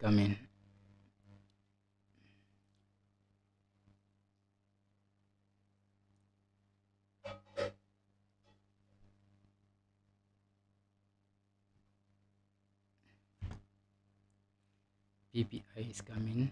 coming. PPI is coming.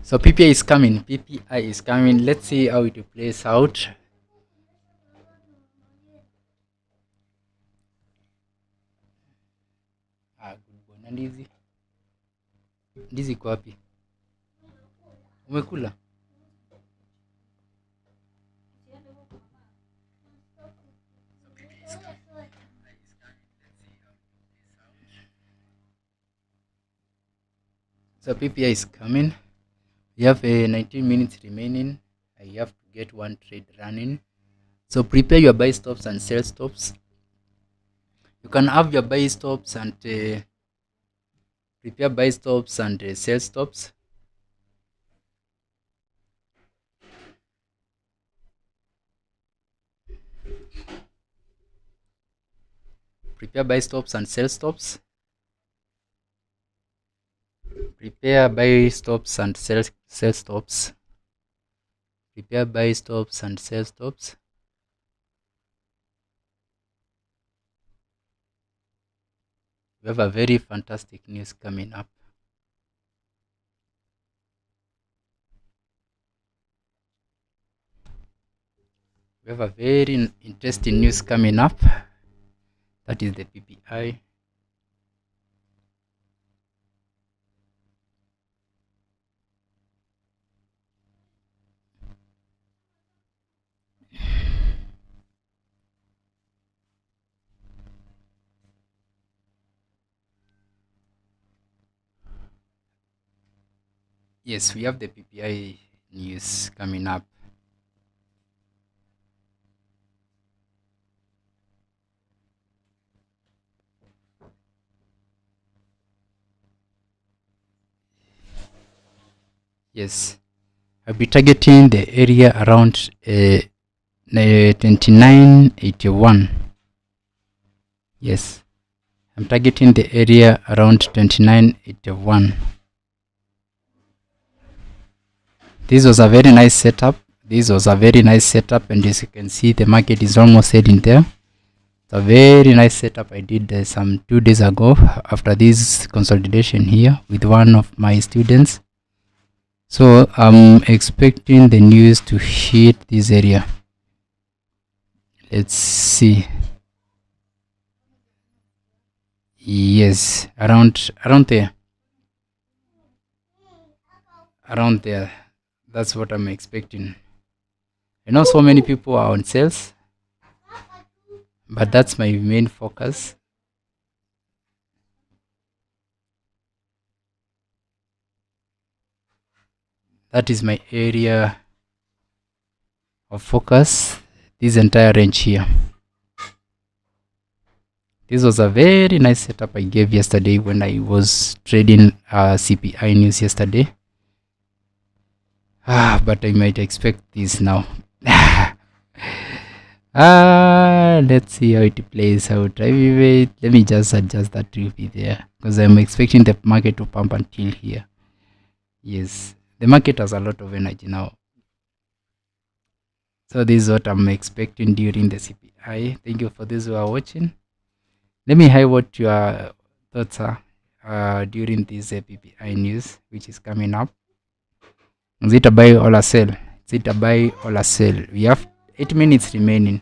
So PPI is coming. PPI is coming. Let's see how it plays out. Good bwana. Ndizi iko wapi? Umekula? So PPI is coming. We have 19 minutes remaining. I have to get one trade running. So prepare your buy stops and sell stops. You can have your buy stops and prepare buy stops and sell stops. Prepare buy stops and sell stops. Prepare buy stops and sell stops. Prepare buy stops and sell stops. We have a very fantastic news coming up. We have a very interesting news coming up. That is the PPI. Yes, we have the PPI news coming up. Yes, I'll be targeting the area around 2981. Yes, I'm targeting the area around 2981. This was a very nice setup. And as you can see, the market is almost heading there. It's a very nice setup I did some 2 days ago after this consolidation here with one of my students. So I'm expecting the news to hit this area. Let's see. Yes, around there. Around there. That's what I'm expecting. I know so many people are on sales, but that's my main focus. That is my area of focus, this entire range here. This was a very nice setup I gave yesterday when I was trading CPI news yesterday. But I might expect this now. Let's see how it plays out. Let me just adjust that to be there, because I'm expecting the market to pump until here. Yes, the market has a lot of energy now. So this is what I'm expecting during the CPI. Thank you for those who are watching. Let me hear what your thoughts are during this PPI news which is coming up. Is it a buy or a sell? Is it a buy or a sell? We have 8 minutes remaining.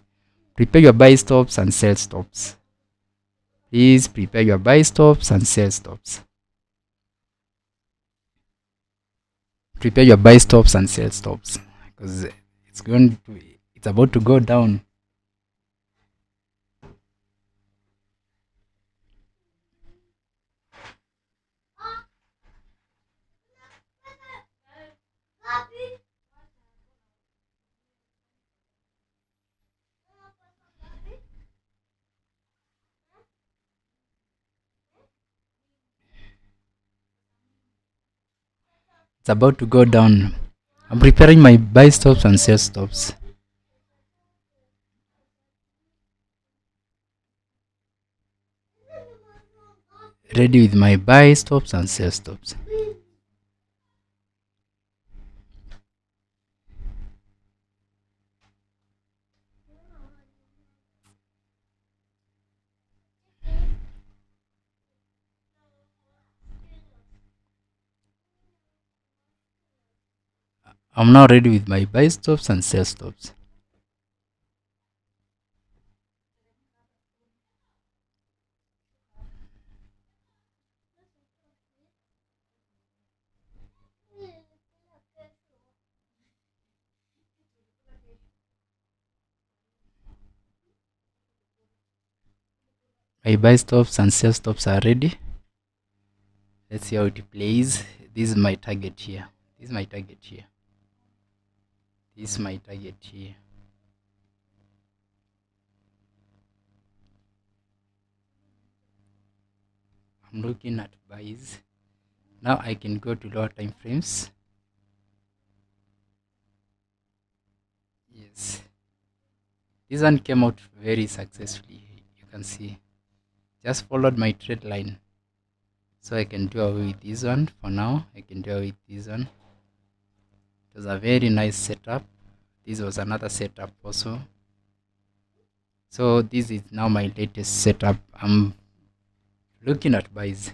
Prepare your buy stops and sell stops. Please prepare your buy stops and sell stops. Prepare your buy stops and sell stops because it's about to go down. It's about to go down. I'm preparing my buy stops and sell stops. Ready with my buy stops and sell stops. I'm now ready with my buy stops and sell stops. My buy stops and sell stops are ready. Let's see how it plays. This is my target here. This is my target here. This is my target here. I'm looking at buys. Now I can go to lower time frames. Yes. This one came out very successfully. You can see. Just followed my trend line. So I can do away with this one for now. I can do away with this one. It was a very nice setup. This was another setup also. So this is now my latest setup. I'm looking at buys.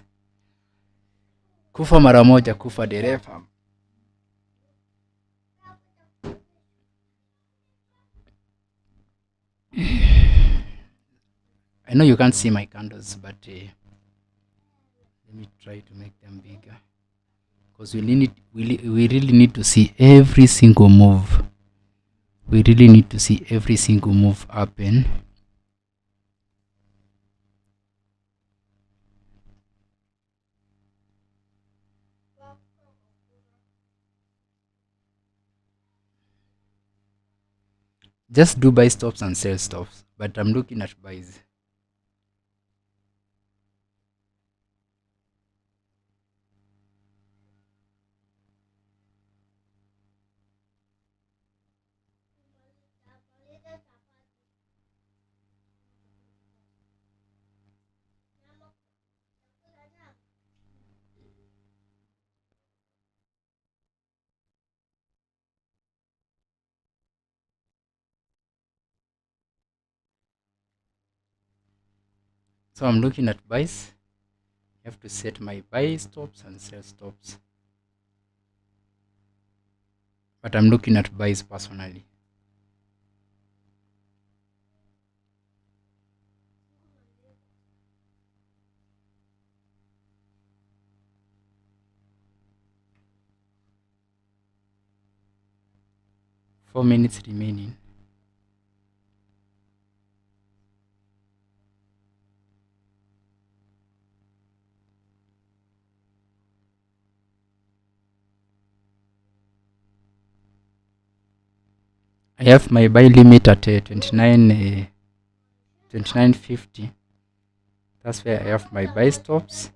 Kufa mara moja, kufa dereva. I know you can't see my candles, but let me try to make them bigger. Because we really need to see every single move. We really need to see every single move happen. Just do buy stops and sell stops, but I'm looking at buys. So I'm looking at buys. I have to set my buy stops and sell stops. But I'm looking at buys personally. Four minutes remaining. I have my buy limit at 29.50. That's where I have my buy stops.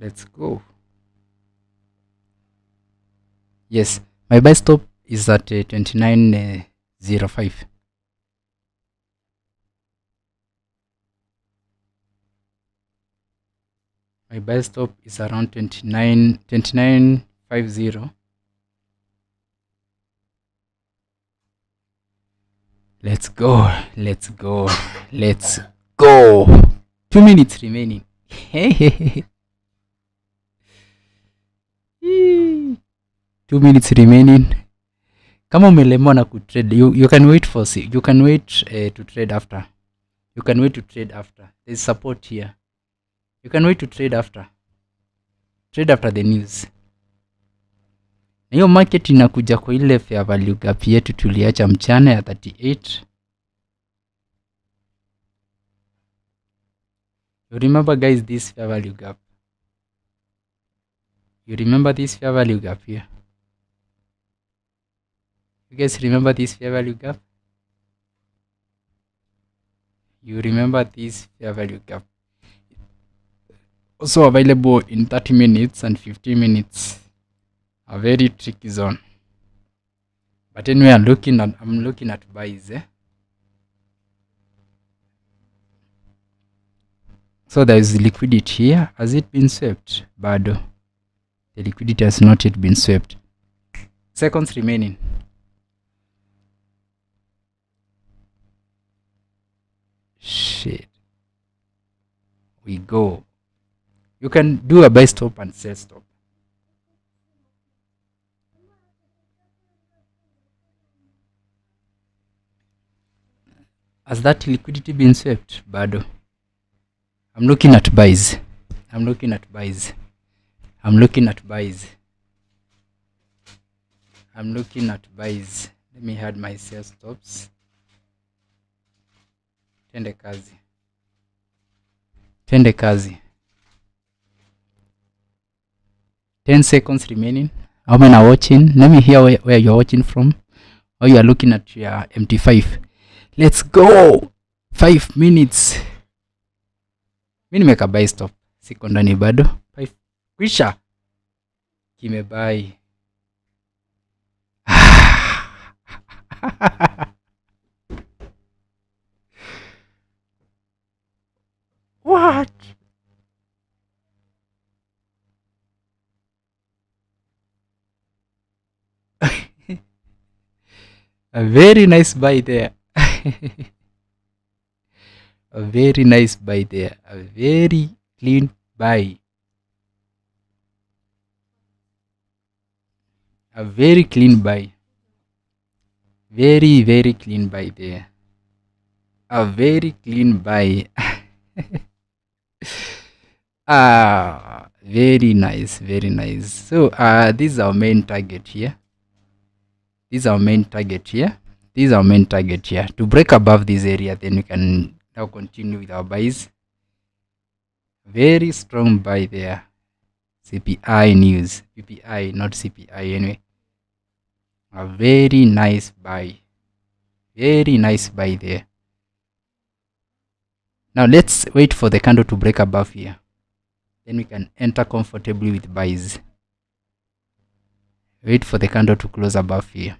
Let's go. Yes, my buy stop is at 29.05. My buy stop is around 29.50. Let's go. 2 minutes remaining. 2 minutes remaining. Kama umelemwa na kutrade, you can wait to trade after. There's support here. You can wait to trade after the news. Na hiyo market inakuja kwa ile fair value gap yetu tuliacha mchana ya 38. You remember guys this fair value gap? You remember this fair value gap here? You guys remember this fair value gap? You remember this fair value gap? Also available in 30 minutes and 15 minutes. A very tricky zone. But anyway, I'm looking at buys. So there is liquidity here. Has it been swept? Bado. The liquidity has not yet been swept. Seconds remaining. Shit. We go. You can do a buy stop and sell stop. Has that liquidity been swept? Bado. I'm looking at buys. Let me add my sell stops. Tende kazi. 10 seconds remaining. How many are watching? Let me hear where you're watching from. Or you are looking at your MT5. Let's go. 5 minutes. Mimi nimeka buy stop. Siko ndani bado. 5. Kwisha. Kimebuy. What? A very nice buy there. A very nice buy there. A very clean buy. A very clean buy. Very, very clean buy there. A very clean buy. Very nice, very nice. So this is our main target here. To break above this area, then we can now continue with our buys. Very strong buy there. CPI news. PPI, not CPI anyway. A very nice buy. Very nice buy there. Now let's wait for the candle to break above here. Then we can enter comfortably with buys. Wait for the candle to close above here.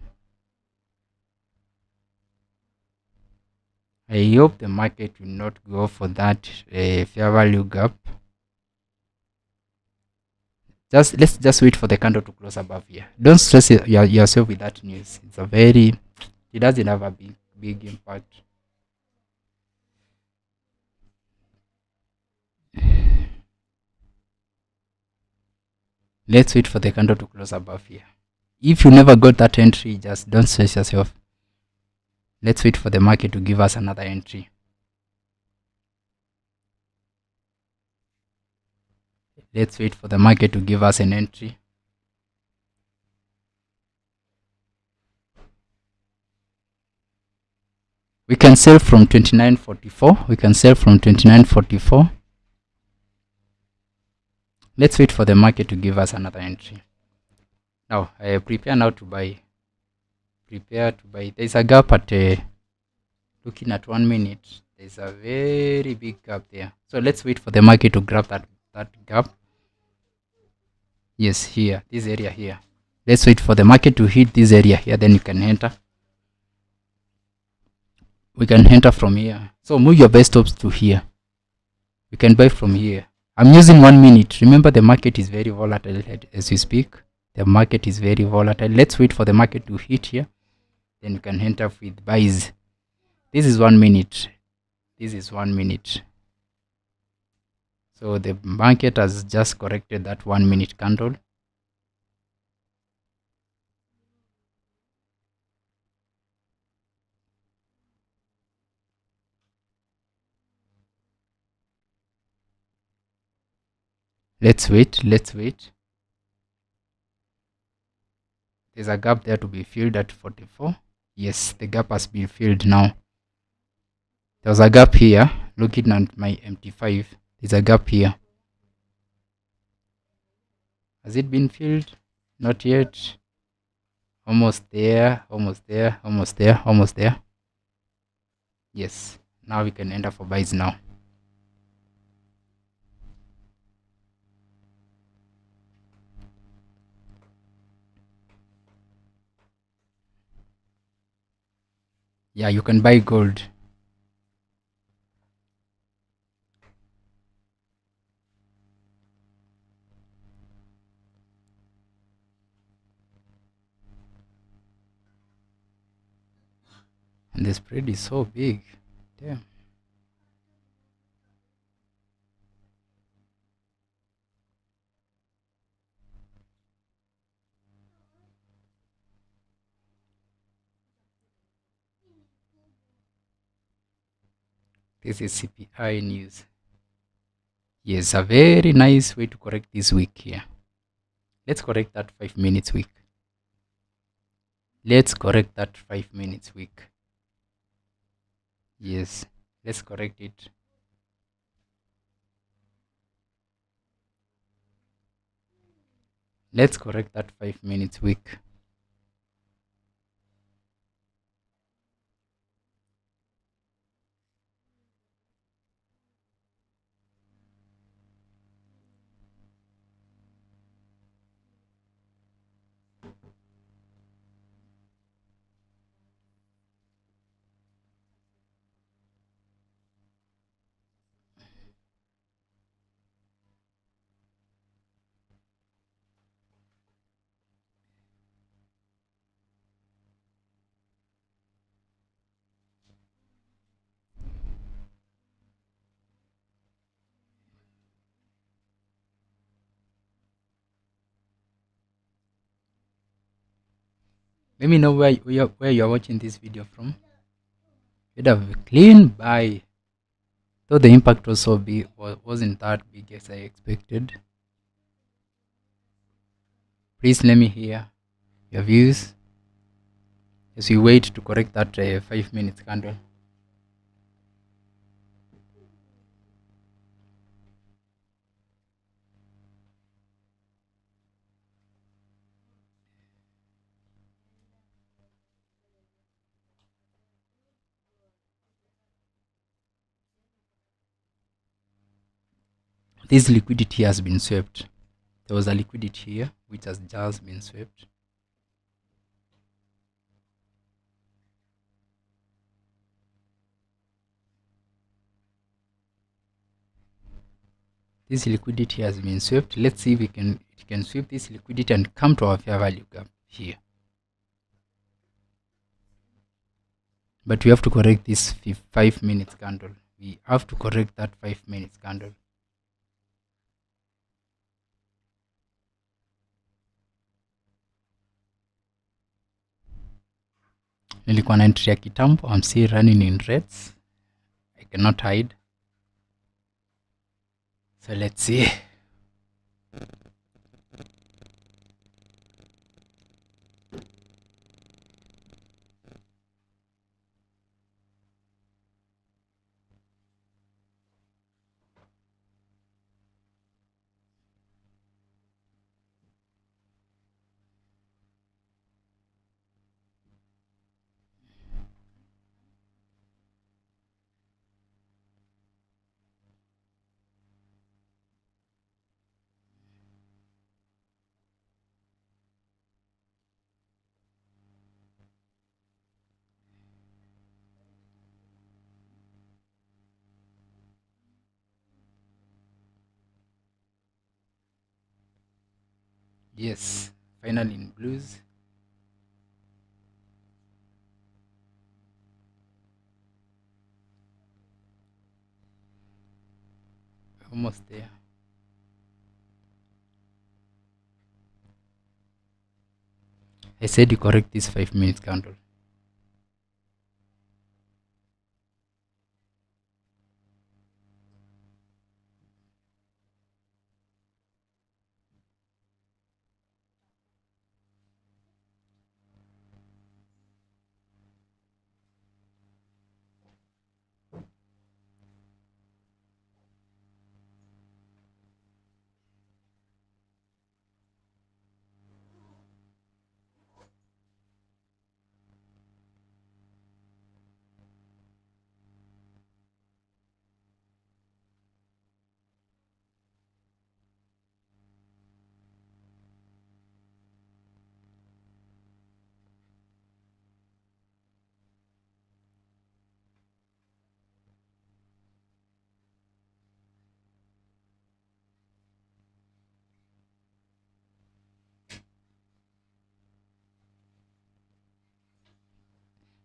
I hope the market will not go for that fair value gap. Let's just wait for the candle to close above here. Don't stress yourself with that news. It doesn't have a big impact. Let's wait for the candle to close above here. If you never got that entry, just don't stress yourself. Let's wait for the market to give us another entry. Let's wait for the market to give us an entry. We can sell from 29.44. Let's wait for the market to give us another entry. Now, prepare now to buy. There's a gap at looking at 1 minute. There's a very big gap there. So let's wait for the market to grab that gap. Yes, here, this area here. Let's wait for the market to hit this area here, then you can enter. We can enter from here. So move your buy stops to here. We can buy from here. I'm using 1 minute. Remember, the market is very volatile as we speak. The market is very volatile. Let's wait for the market to hit here. Then we can enter with buys. This is 1 minute. This is 1 minute. So the market has just corrected that 1 minute candle. Let's wait. There's a gap there to be filled at 44. Yes, the gap has been filled now. There was a gap here. Looking at my MT5, there's a gap here. Has it been filled? Not yet. Almost there. Yes, now we can enter for buys now. Yeah, you can buy gold. And the spread is so big. Damn. This is CPI news. Yes, a very nice way to correct this week here. Let's correct that 5 minutes week. Let's correct that 5 minutes week. Yes, let's correct it. Let's correct that 5 minutes week. Let me know where you're watching this video from. You'd have a clean buy. Though the impact was so big, wasn't that big as I expected. Please let me hear your views as we wait to correct that 5 minutes candle. This liquidity has been swept. There was a liquidity here which has just been swept. This liquidity has been swept. Let's see if it can sweep this liquidity and come to our fair value gap here. But we have to correct this 5 minutes candle. We have to correct that 5 minutes candle. Nilikuwa na entry ya kitambo. I'm still running in reds. I cannot hide. So let's see. Yes, finally in blues. Almost there. I said you correct this 5 minutes candle.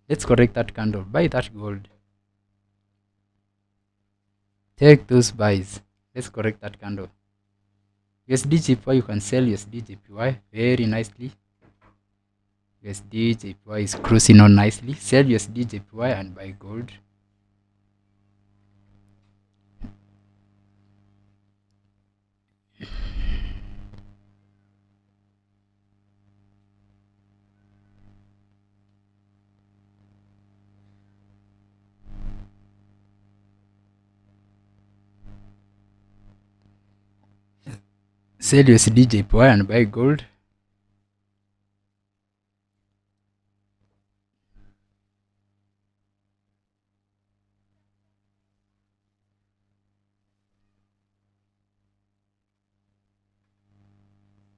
Let's correct that candle. Buy that gold. Take those buys. Let's correct that candle. USD JPY, you can sell USD JPY very nicely. USD JPY is cruising on nicely. Sell USD JPY and buy gold. Sell USD JPY and buy gold.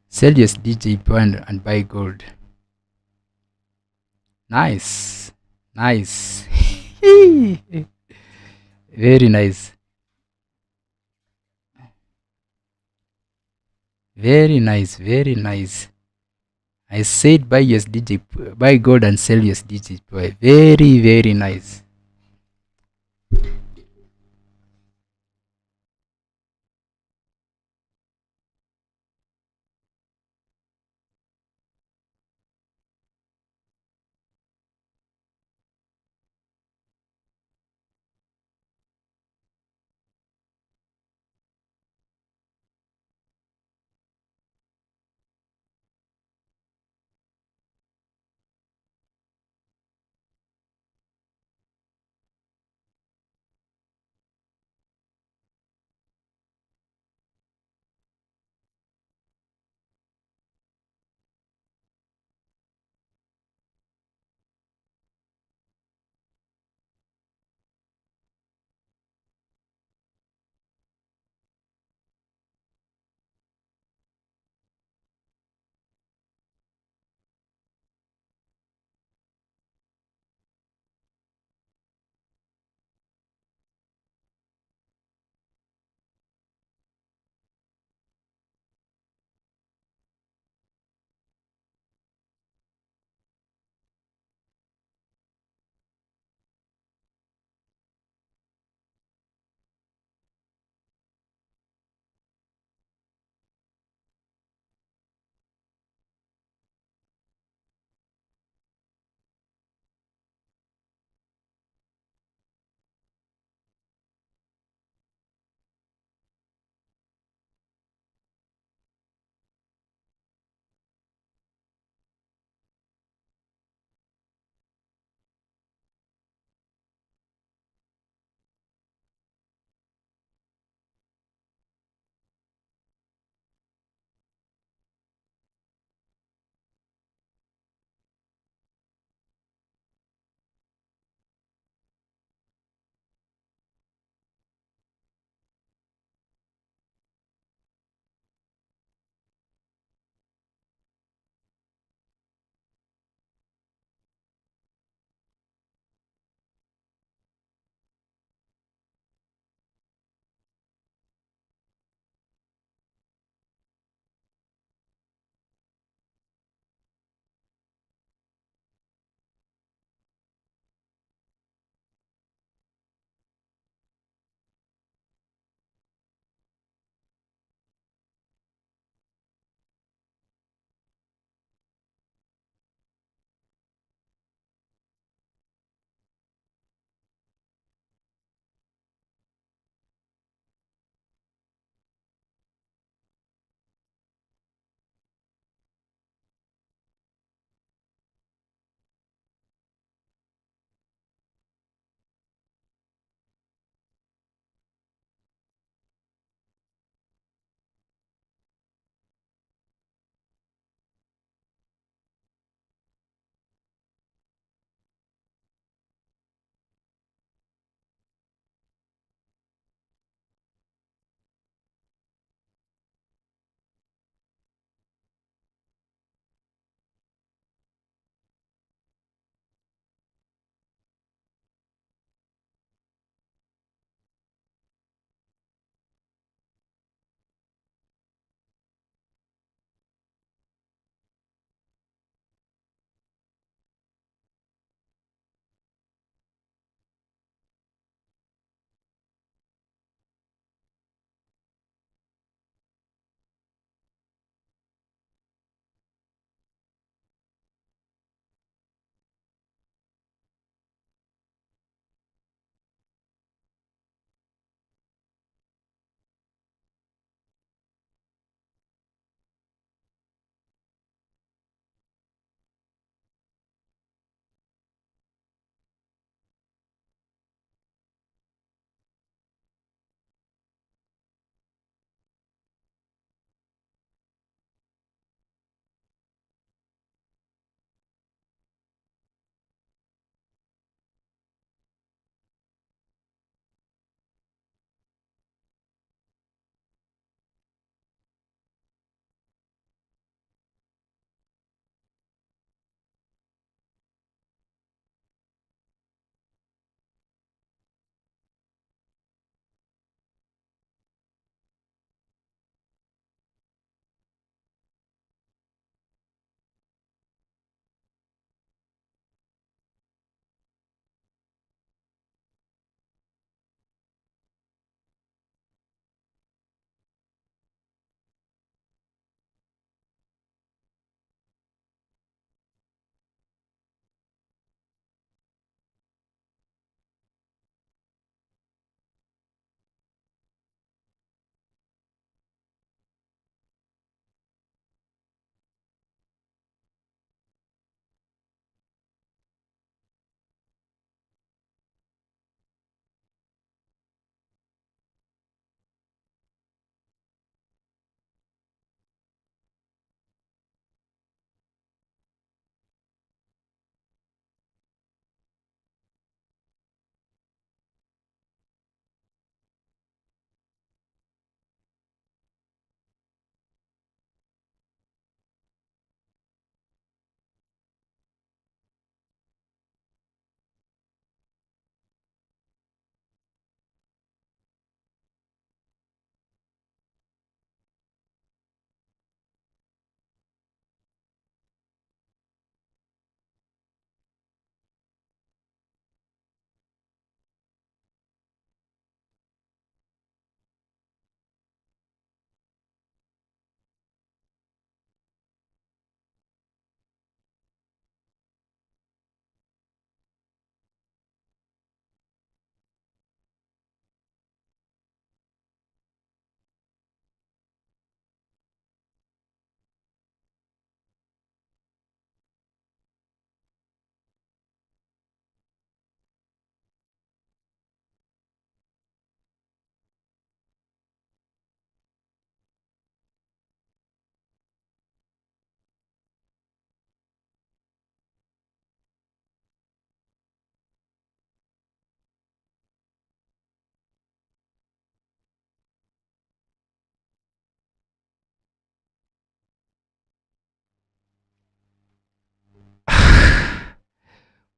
Sell USD JPY and buy gold. Nice. Nice. Very nice. Very nice. Very nice. I said buy USD JPY, buy gold and sell USD JPY. Very, very nice.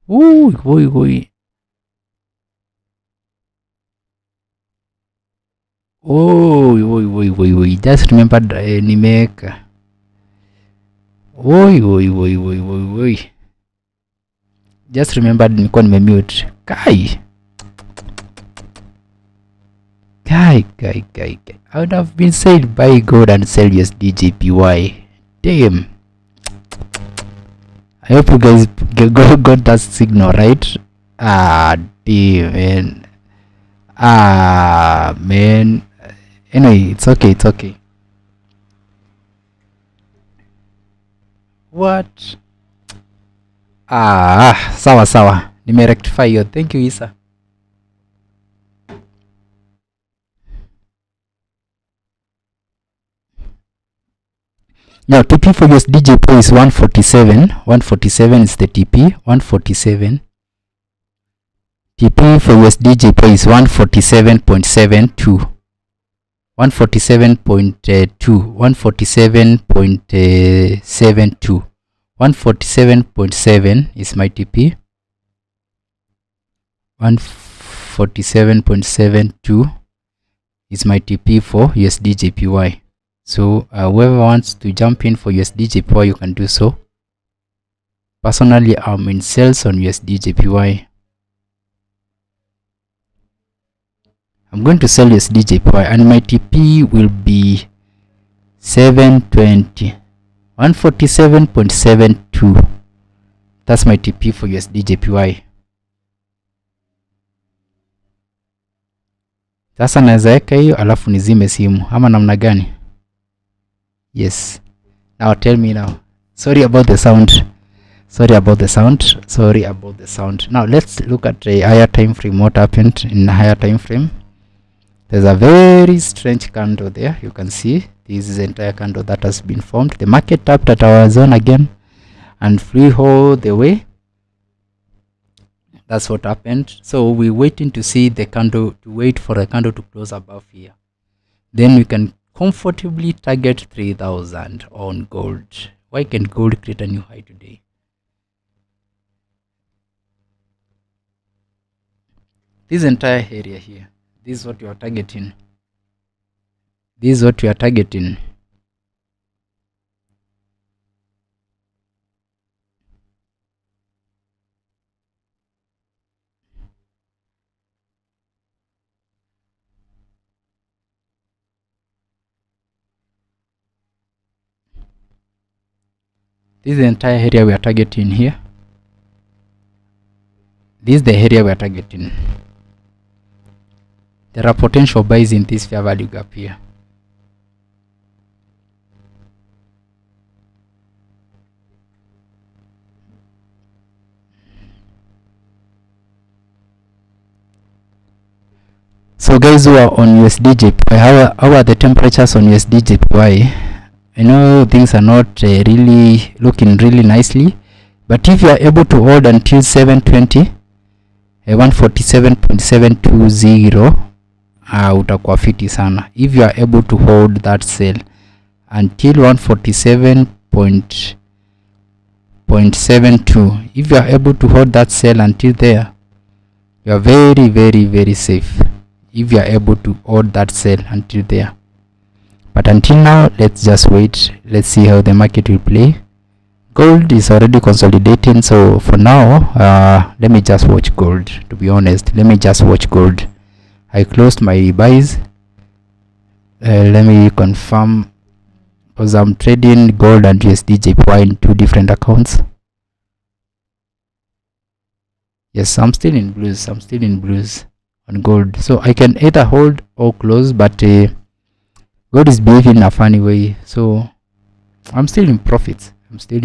Oi. Oi. Just remembered nimeweka. Oi. Just remembered nilikuwa nimemute. Kai. I would have been said buy gold and sell USD JPY. Damn. I hope you guys got that signal right. Damn, man. Anyway, it's okay. What? Sawa. Nimerectify hiyo. Thank you, Isa. Now TP for USD JPY is 147. 147 is the TP. 147. TP for USD JPY is 147.72. 147.2. 147.72. 147.7 is my TP. 147.72 is my TP for USD JPY. So whoever wants to jump in for USD JPY, you can do so. Personally, I'm in sales on USD JPY. I'm going to sell USD JPY and my TP will be 720. 147.72. That's my TP for USD JPY. Sasa naweza weka hiyo alafu nizime simu ama namna gani? Yes. Now tell me now. Sorry about the sound. Now let's look at a higher time frame. What happened in a higher time frame? There's a very strange candle there. You can see this is the entire candle that has been formed. The market tapped at our zone again and flew all the way. That's what happened. So we're waiting to see the candle, to wait for the candle to close above here. Then we can comfortably target 3,000 on gold. Why can gold create a new high today? This entire area here, this is what you are targeting. This is what we are targeting. This is the entire area we are targeting here. This is the area we are targeting. There are potential buys in this fair value gap here. So guys who are on USD JPY, how are the temperatures on USD JPY? I know things are not really looking really nicely, but if you are able to hold until 720, 147.720, utakuwa fiti sana. If you are able to hold that sell until 147.72, if you are able to hold that sell until there, you are very safe. If you are able to hold that sell until there. But until now, let's just wait. Let's see how the market will play. Gold is already consolidating, so for now, let me just watch gold. To be honest, let me just watch gold. I closed my buys. Let me confirm, because I'm trading gold and USD JPY in two different accounts. Yes, I'm still in blues on gold, so I can either hold or close, but gold is behaving in a funny way, so I'm still in profits. I'm still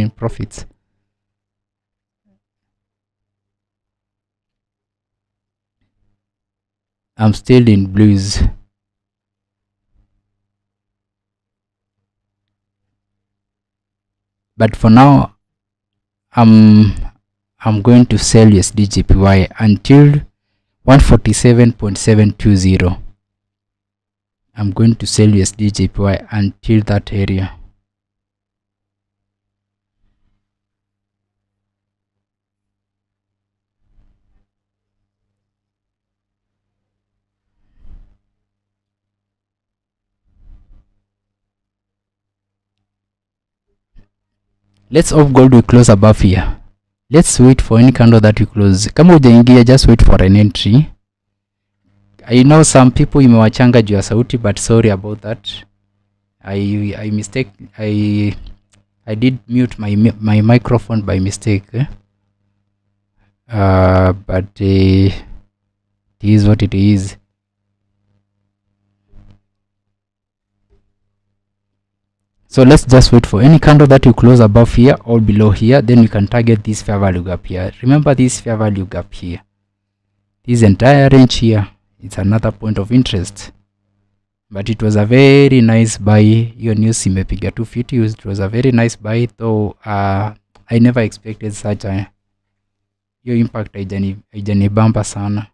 in blues. But for now, I'm going to sell USD JPY until 147.720. I'm going to sell USD JPY until that area. Let's hope gold will close above here. Let's wait for any candle that will close. Kama hujaingia, just wait for an entry. I know some people imewachanga juu ya sauti, but sorry about that. I did mute my microphone by mistake. But it is what it is. So let's just wait for any candle that will close above here or below here. Then we can target this fair value gap here. Remember this fair value gap here. This entire range here, it's another point of interest. But it was a very nice buy. Hiyo news imepiga 250. It was a very nice buy, though I never expected such a hiyo impact haijanibamba sana.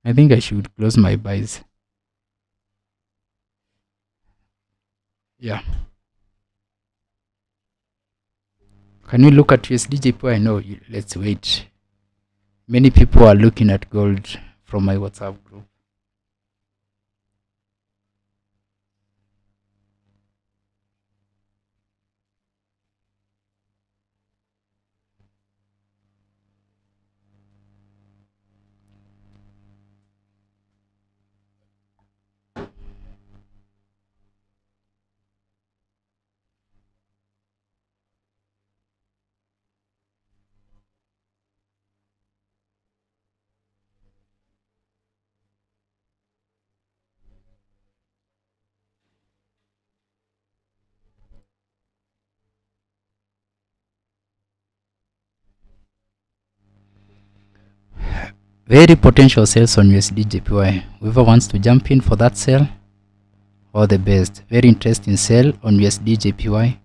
I think I should close my buys. Yeah. Can we look at USD JPY? No, let's wait. Many people are looking at gold from my WhatsApp group. Very potential sales on USD JPY. Whoever wants to jump in for that sell, all the best. Very interesting sell on USD JPY.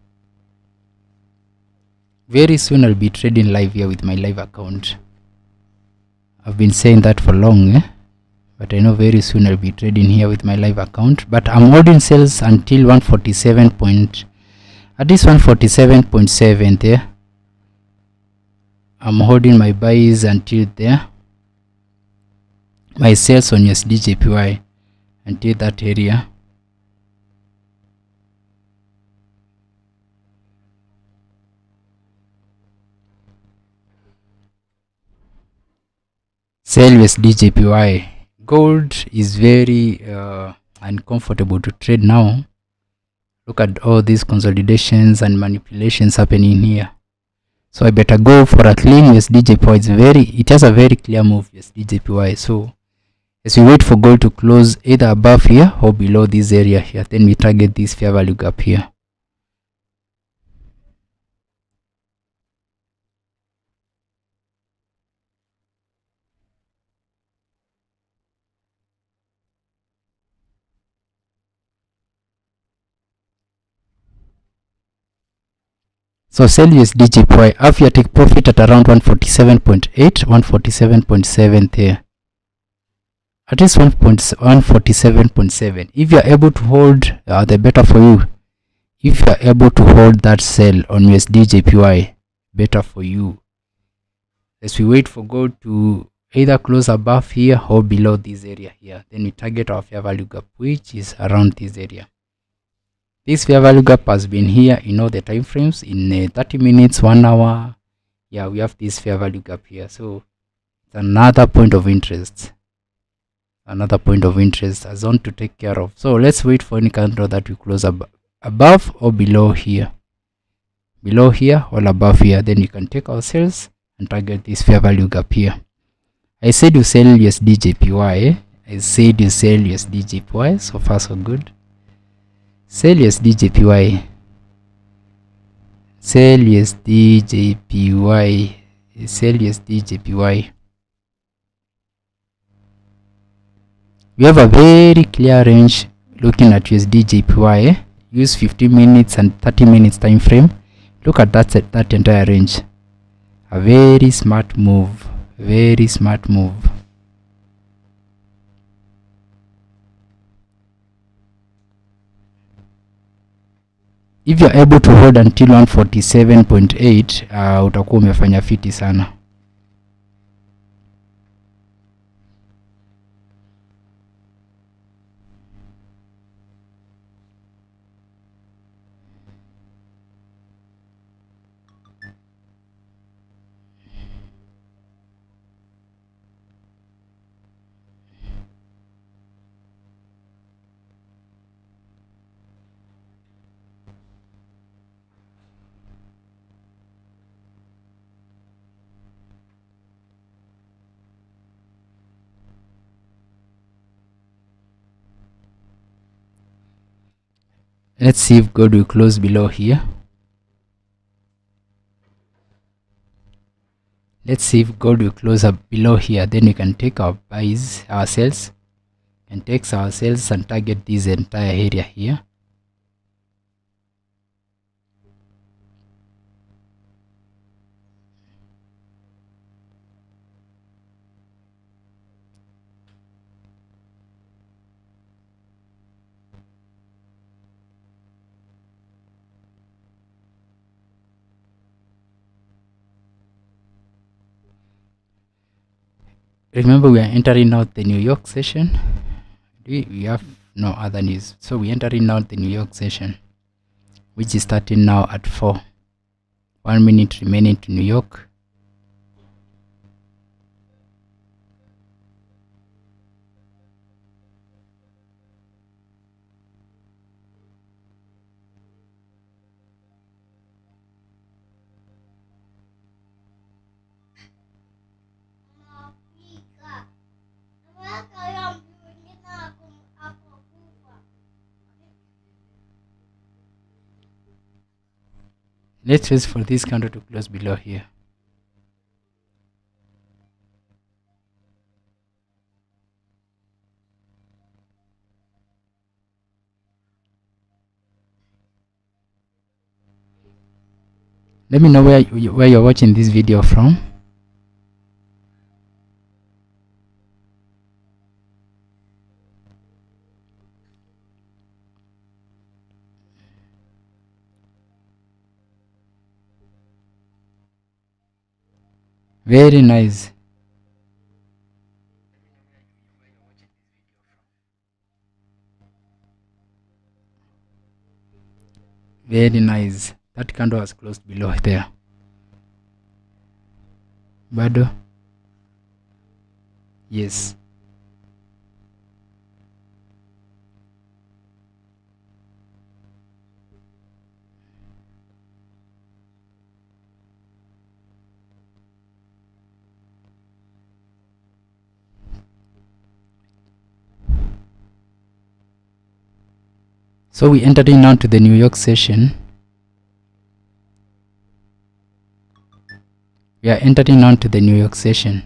Very soon I'll be trading live here with my live account. I've been saying that for long, but I know very soon I'll be trading here with my live account. But I'm holding sales until 147 point, at least 147.7 there. I'm holding my buys until there. My sales on USD JPY until that area. Sell USD JPY. Gold is very uncomfortable to trade now. Look at all these consolidations and manipulations happening here. So I better go for a clean USD JPY. It has a very clear move USD JPY. So as we wait for gold to close either above here or below this area here, then we target this fair value gap here. So sell USD JPY. After take profit at around 147.8, 147.7 there. At least 147.7. If you are able to hold, the better for you. If you are able to hold that sell on USD JPY, better for you. As we wait for gold to either close above here or below this area here, then we target our fair value gap, which is around this area. This fair value gap has been here in all the time frames, in 30 minutes, 1 hour. Yeah, we have this fair value gap here. So it's another point of interest. Another point of interest, a zone to take care of. So let's wait for any candle that we close above or below here. Below here or above here, then you can take our sales and target this fair value gap here. I said you sell USD JPY. I said you sell USD JPY. So far so good. Sell USD JPY. Sell USD JPY. Sell USD JPY. We have a very clear range looking at USD JPY. Use 15 minutes and 30 minutes time frame. Look at that entire range. A very smart move. Very smart move. If you're able to hold until 147.8, utakuwa umefanya fiti sana. Let's see if gold will close below here. Let's see if gold will close up below here. Then we can take our buys, our sales, and take our sales and target this entire area here. Remember, we are entering out the New York session. We have no other news, so we entering out the New York session, which is starting now at 4. 1 minute remaining to New York. Let's wait for this candle to close below here. Let me know where you're watching this video from. Very nice. Very nice. That candle was closed below there. Bado. Yes. So we entering now to the New York session. We are entering on to the New York session.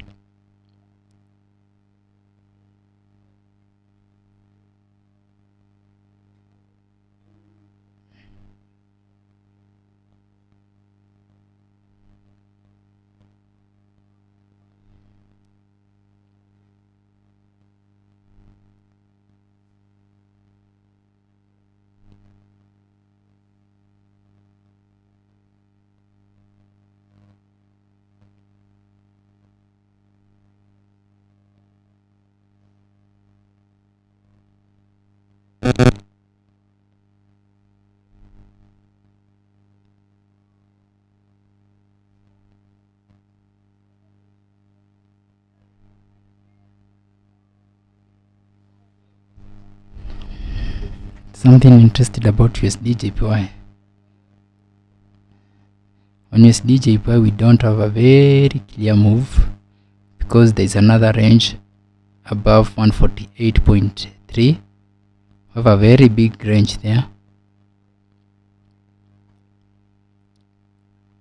Something interesting about USD JPY. On USD JPY, we don't have a very clear move because there is another range above 148.3. We have a very big range there.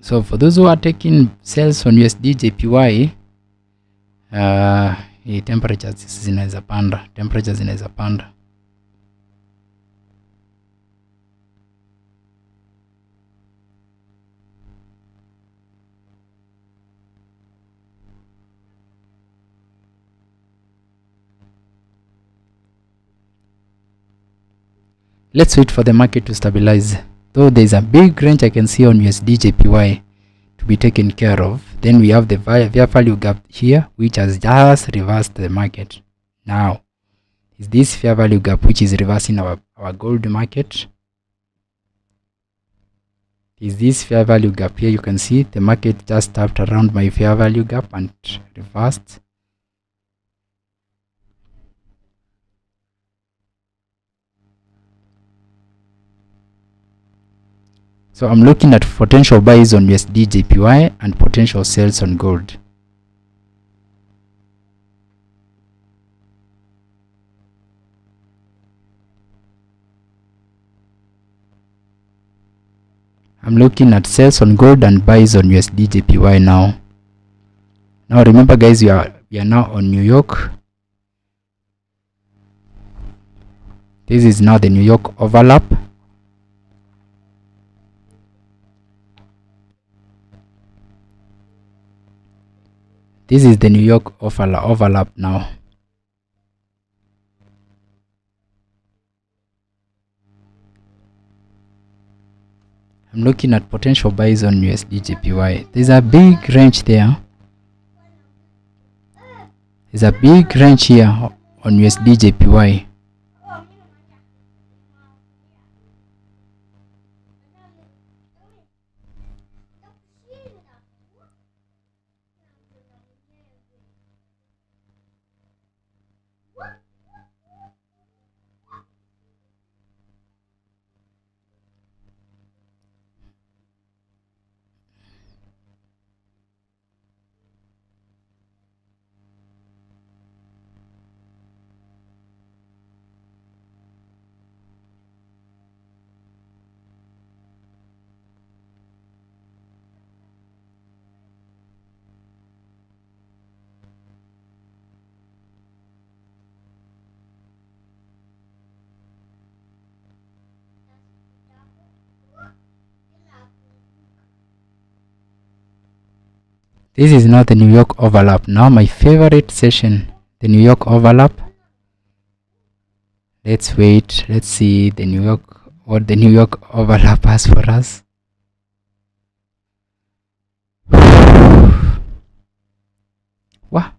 So for those who are taking sales on USD JPY, temperatures zinaweza panda. Let's wait for the market to stabilize. Though there is a big range I can see on USD JPY to be taken care of. Then we have the fair value gap here, which has just reversed the market. Now, is this fair value gap which is reversing our gold market? Is this fair value gap here? You can see the market just tapped around my fair value gap and reversed. So I'm looking at potential buys on USD JPY and potential sells on gold. I'm looking at sales on gold and buys on USD JPY now. Now remember guys, we are now on New York. This is now the New York overlap. This is the New York overlap now. I'm looking at potential buys on USD JPY. There's a big range there. There's a big range here on USD JPY. This is not the New York overlap. Now my favorite session, the New York overlap. Let's wait. Let's see the New York, what the New York overlap has for us. Wow.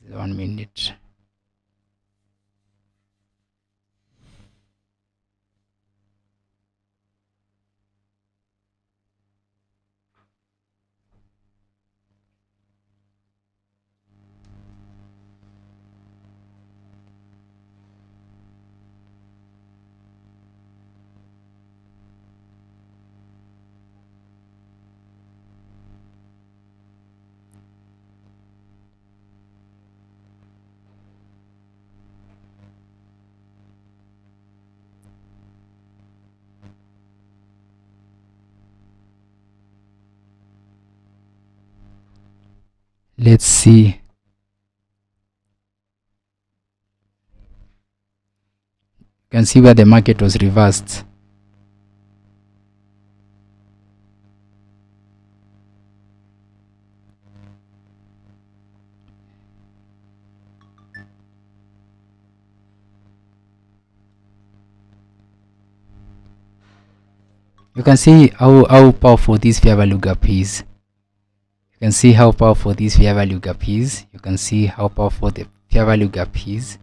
1 minute. Let's see. You can see where the market was reversed. You can see how powerful this fair value gap is. You can see how powerful this fair value gap is. You can see how powerful the fair value gap is.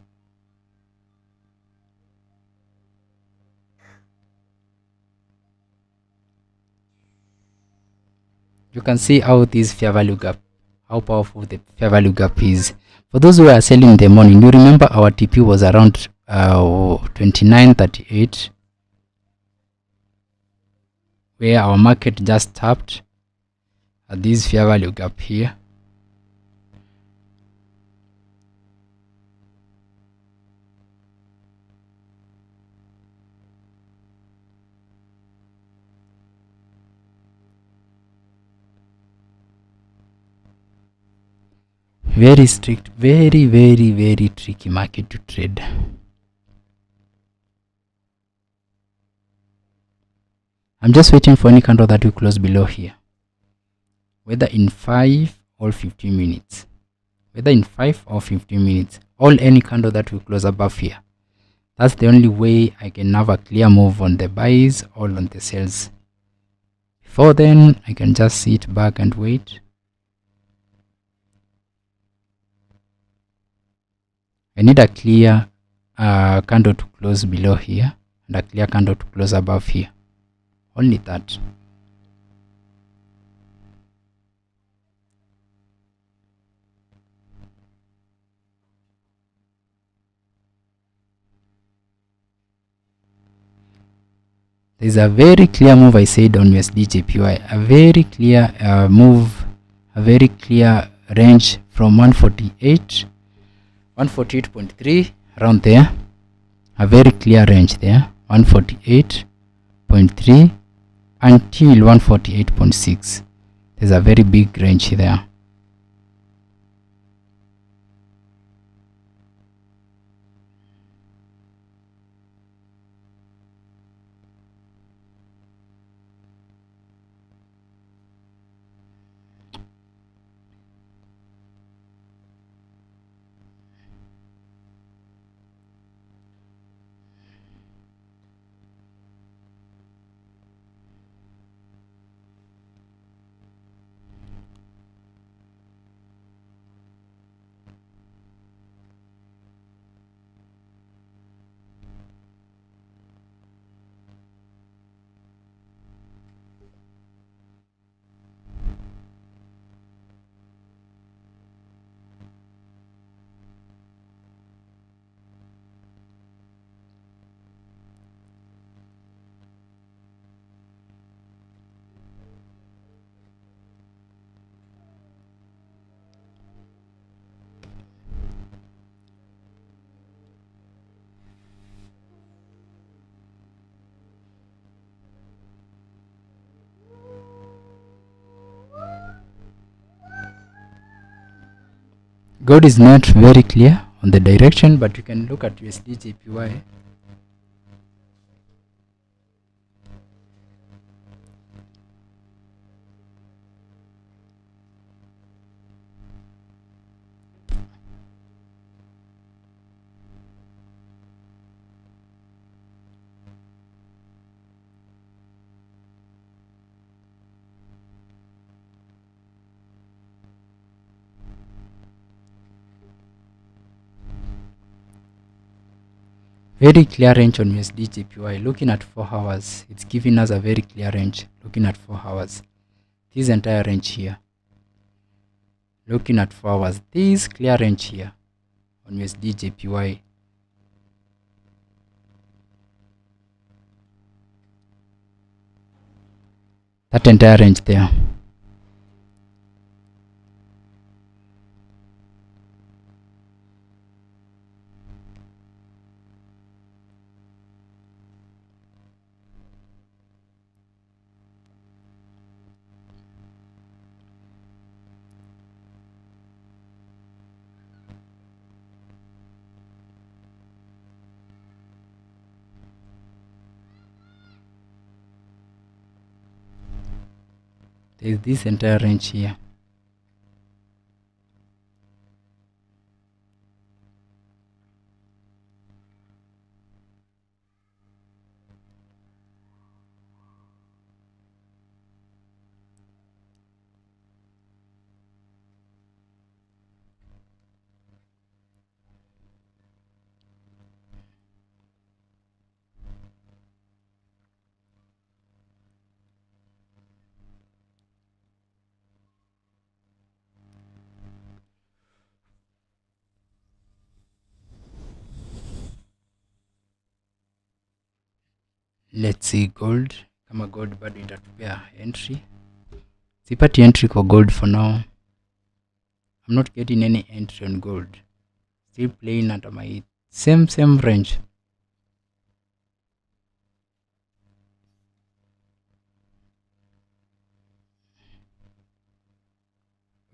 You can see how this fair value gap, how powerful the fair value gap is. For those who are selling in the morning, you remember our TP was around 29.38, where our market just tapped at this fair value gap here. Very strict, very tricky market to trade. I'm just waiting for any candle that will close below here, whether in 5 or 15 minutes, whether in 5 or 15 minutes, or any candle that will close above here. That's the only way I can have a clear move on the buys or on the sells. Before then, I can just sit back and wait. I need a clear candle to close below here and a clear candle to close above here. Only that. There's a very clear move I said on USD JPY. A very clear move, a very clear range from 148.3 around there. A very clear range there. 148.3 until 148.6. There's a very big range there. Gold is not very clear on the direction, but you can look at USD JPY. Very clear range on USD JPY. Looking at 4 hours, it's giving us a very clear range. Looking at 4 hours, this entire range here. Looking at 4 hours, this clear range here on USD JPY. That entire range there. There's this entire range here. Let's see gold. Kama gold bado itatupea entry. Sipati entry kwa gold for now. I'm not getting any entry on gold. Still playing at my same range.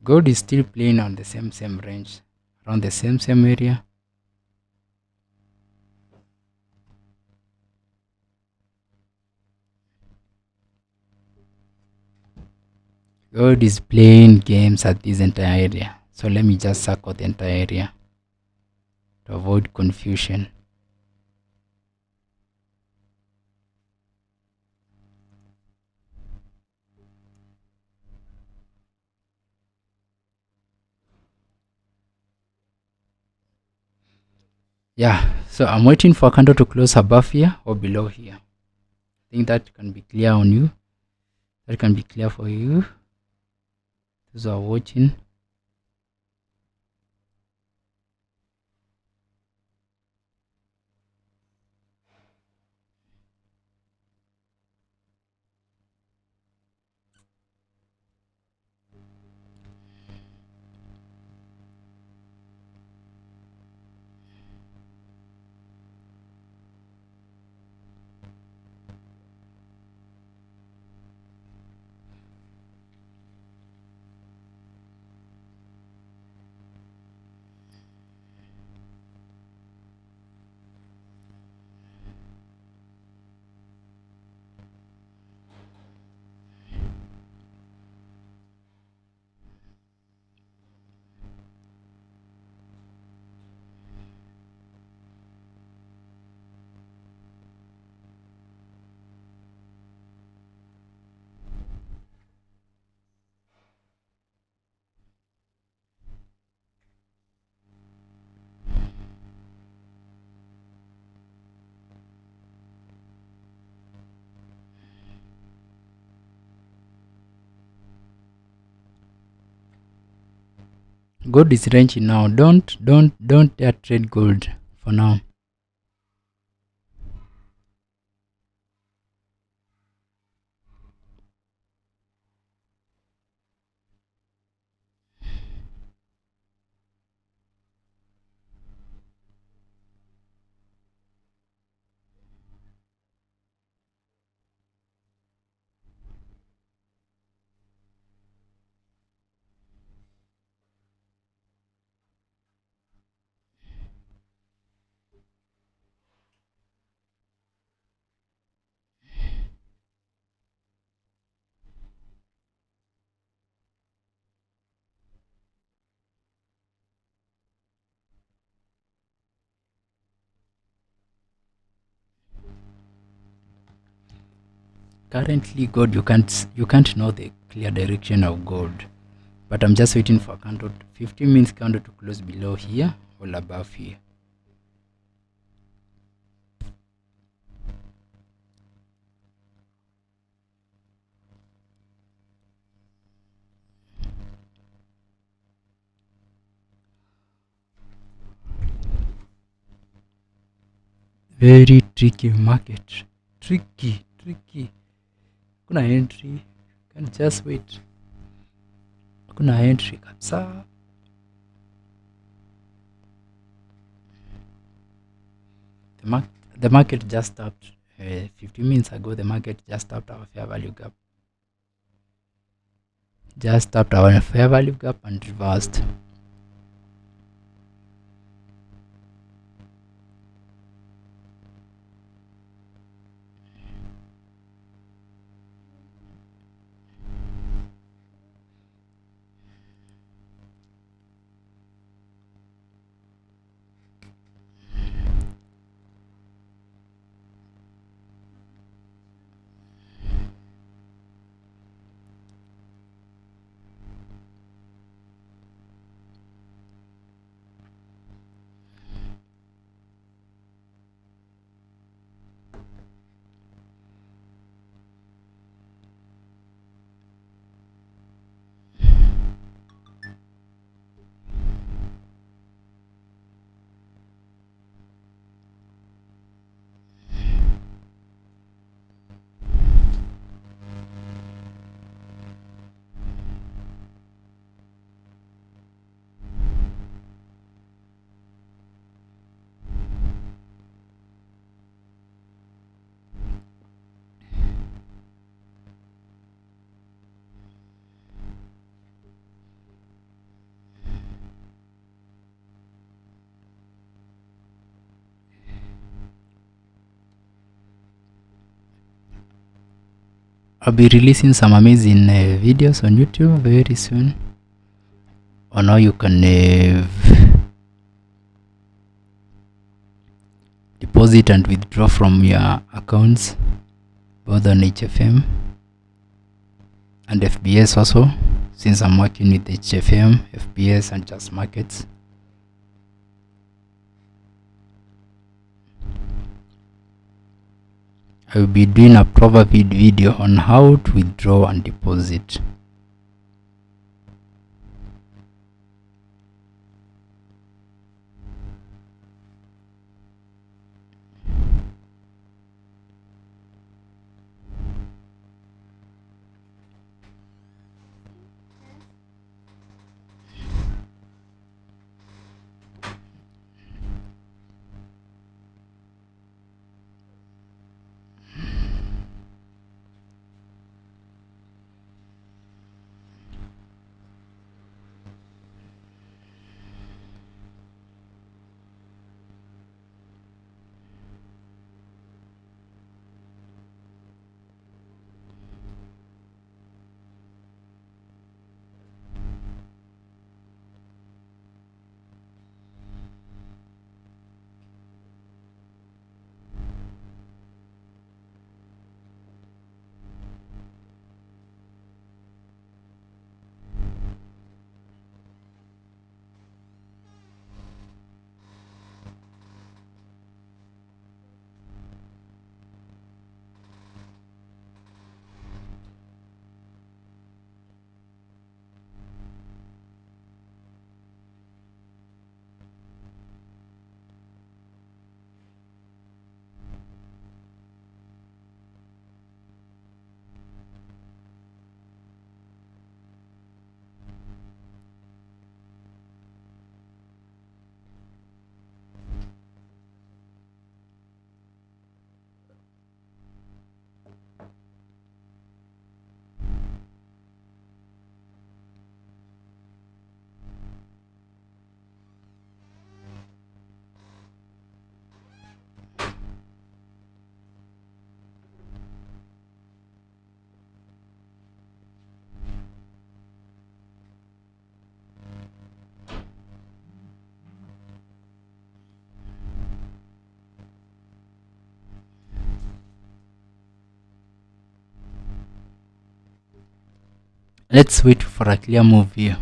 Gold is still playing on the same range, around the same area. Gold is playing games at this entire area. So let me just circle the entire area to avoid confusion. Yeah, so I'm waiting for a candle to close above here or below here. I think that can be clear on you. That can be clear for you. Those who are watching. Gold is ranging now. Don't dare trade gold for now. Currently gold, you can't know the clear direction of gold, but I'm just waiting for candle 15 minutes candle to close below here or above here. Very tricky market, tricky. Kuna entry, can just wait. Kuna entry kabisa. The market just stopped 15 minutes ago. The market just stopped our fair value gap. And reversed. I'll be releasing some amazing videos on YouTube very soon on how you can deposit and withdraw from your accounts, both on HFM and FBS also, since I'm working with HFM, FBS and just markets. I will be doing a proper video on how to withdraw and deposit. Let's wait for a clear move here.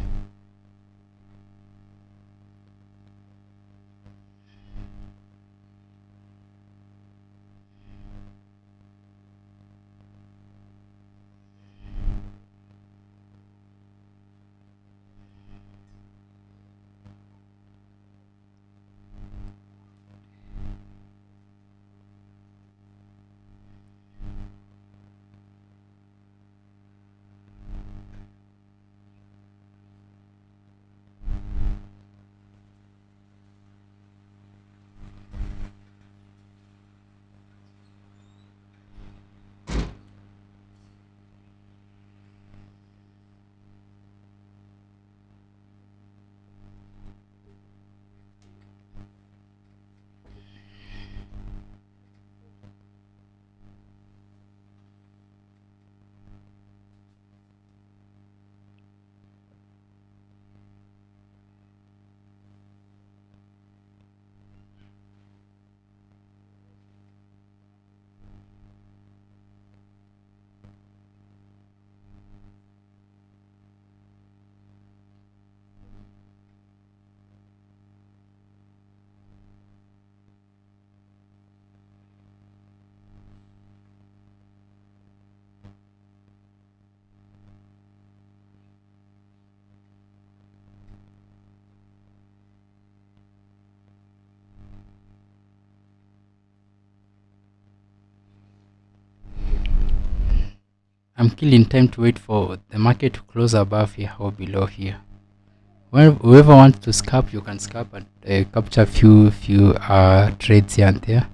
I'm killing time to wait for the market to close above here or below here. Well, whoever wants to scalp, you can scalp and capture few trades here and there.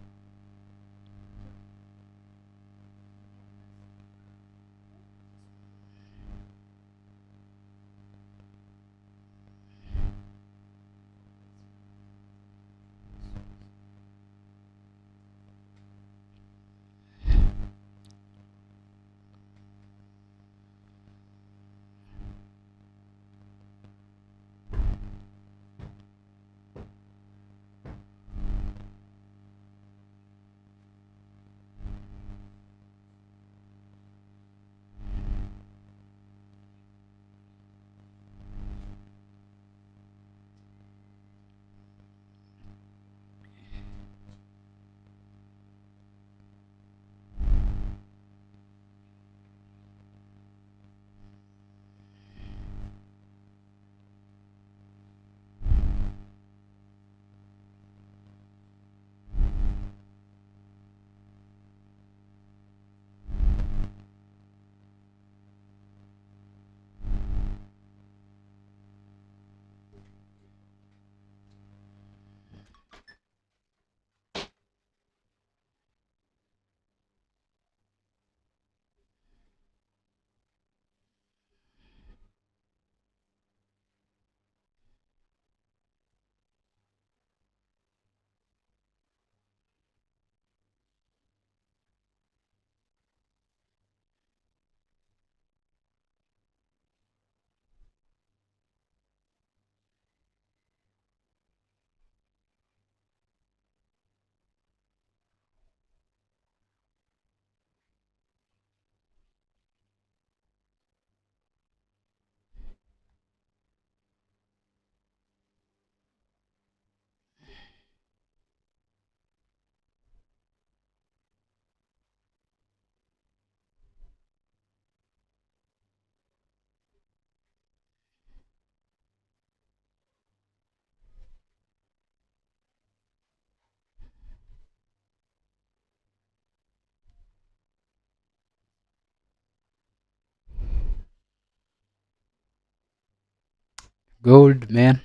Gold, man,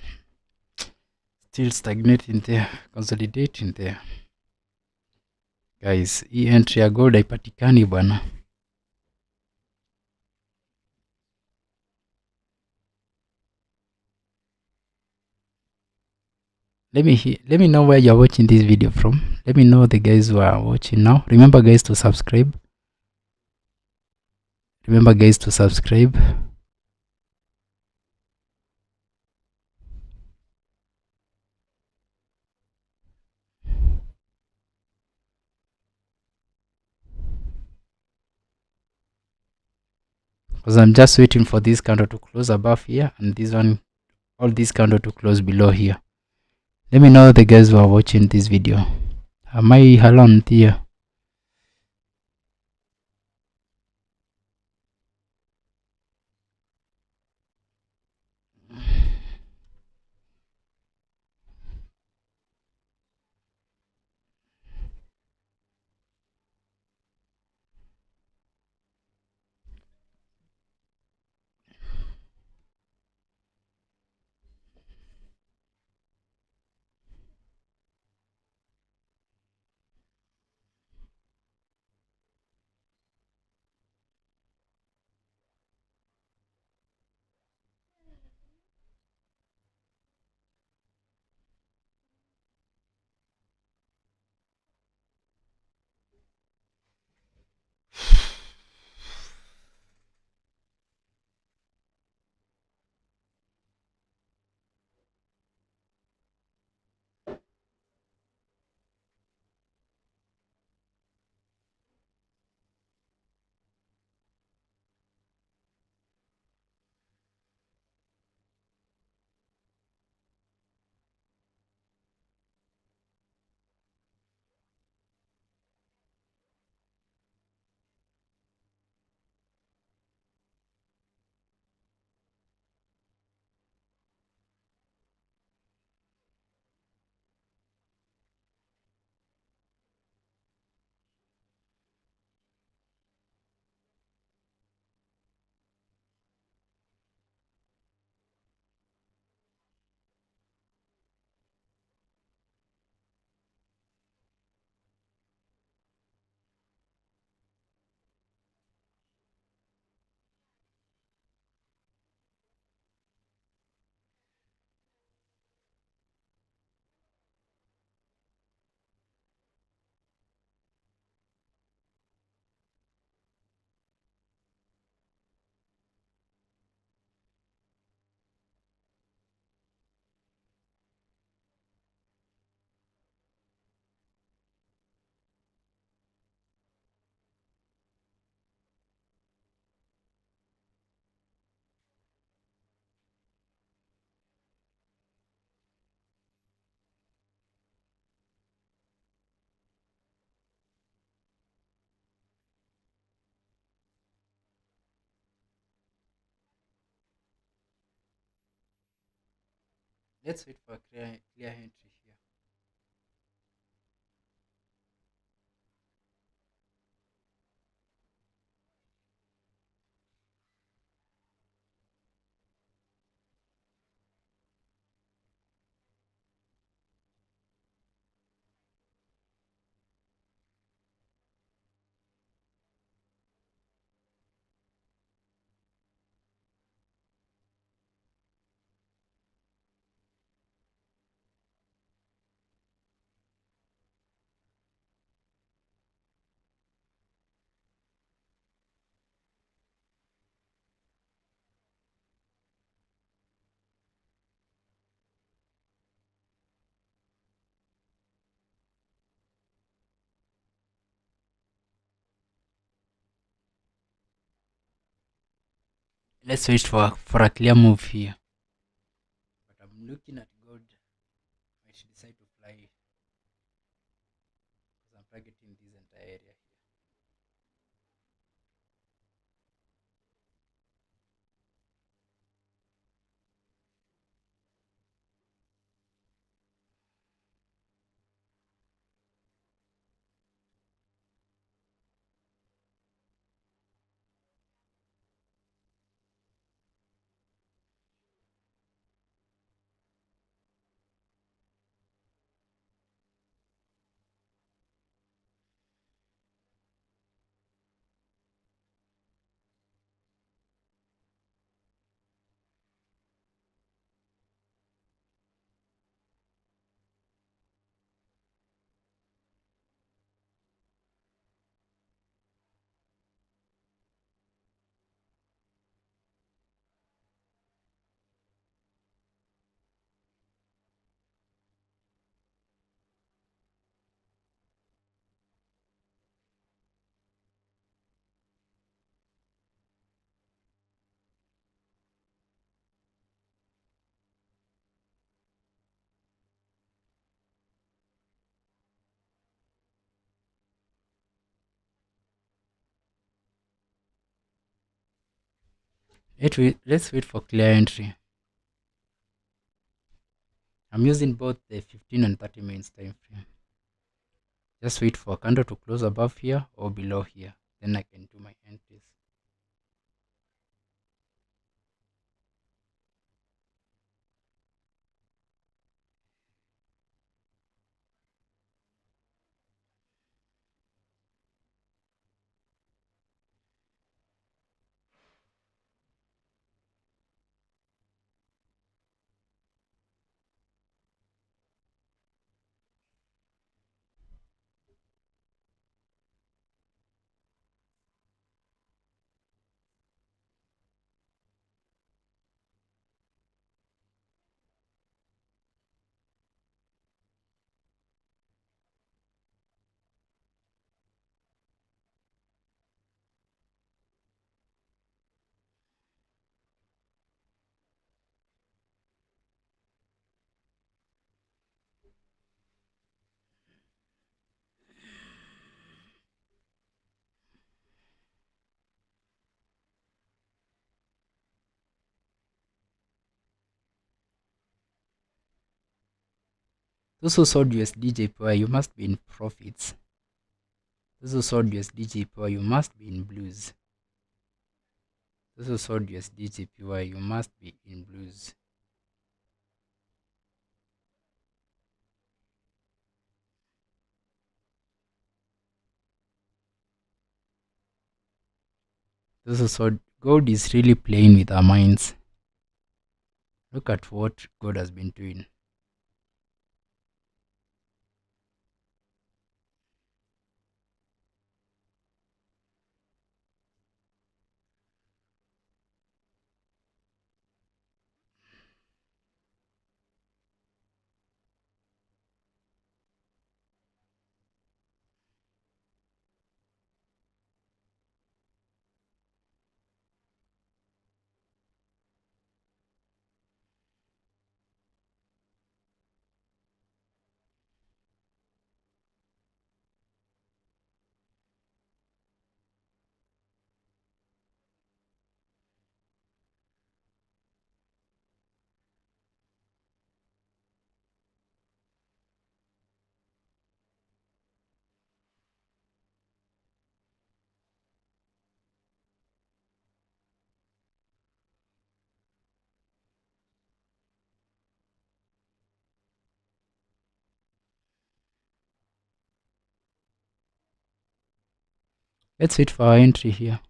still stagnating there, consolidating there. Guys, hii entry ya gold haipatikani bwana. Let me know where you're watching this video from. Let me know the guys who are watching now. Remember guys to subscribe. Remember guys to subscribe. because I'm just waiting for this candle to close above here and this one, all these candle to close below here. Let me know the guys who are watching this video. Am I alone here? Let's wait for a clear entry here. Let's wait for a clear move here. But I'm looking at gold. I should decide to fly because I'm targeting this entire area here. Let's wait for clear entry. I'm using both the 15 and 30 minutes time frame. Just wait for a candle to close above here or below here. Then I can do my entries. Those who sold USD JPY, you must be in profits. Those who sold USD JPY, you must be in blues. Those who sold USD JPY, you must be in blues. Those who sold gold is really playing with our minds. Look at what gold has been doing. Let's wait for our entry here.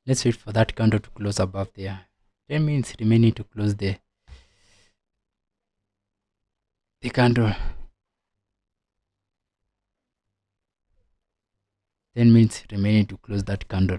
Let's wait for that candle to close above there. 10 minutes remaining to close the candle. 10 minutes remaining to close that candle.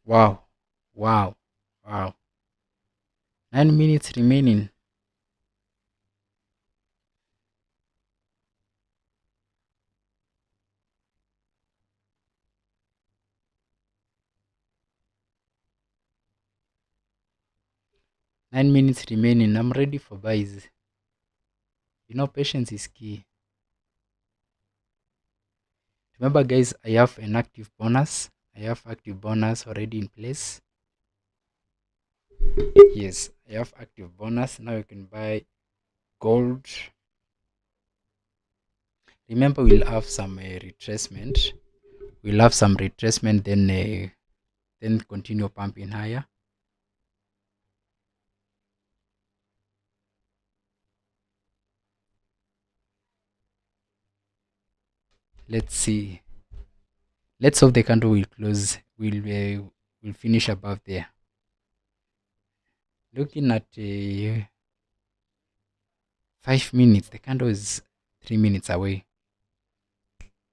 Wow. Wow. Wow. 9 minutes remaining. I'm ready for buys. Patience is key. Remember, guys, I have an active bonus. I have active bonus already in place. Yes, I have active bonus. Now you can buy gold. Remember, we'll have some retracement. Then continue pumping higher. Let's see. Let's hope the candle will close. Will finish above there. Looking at 5 minutes, the candle is 3 minutes away.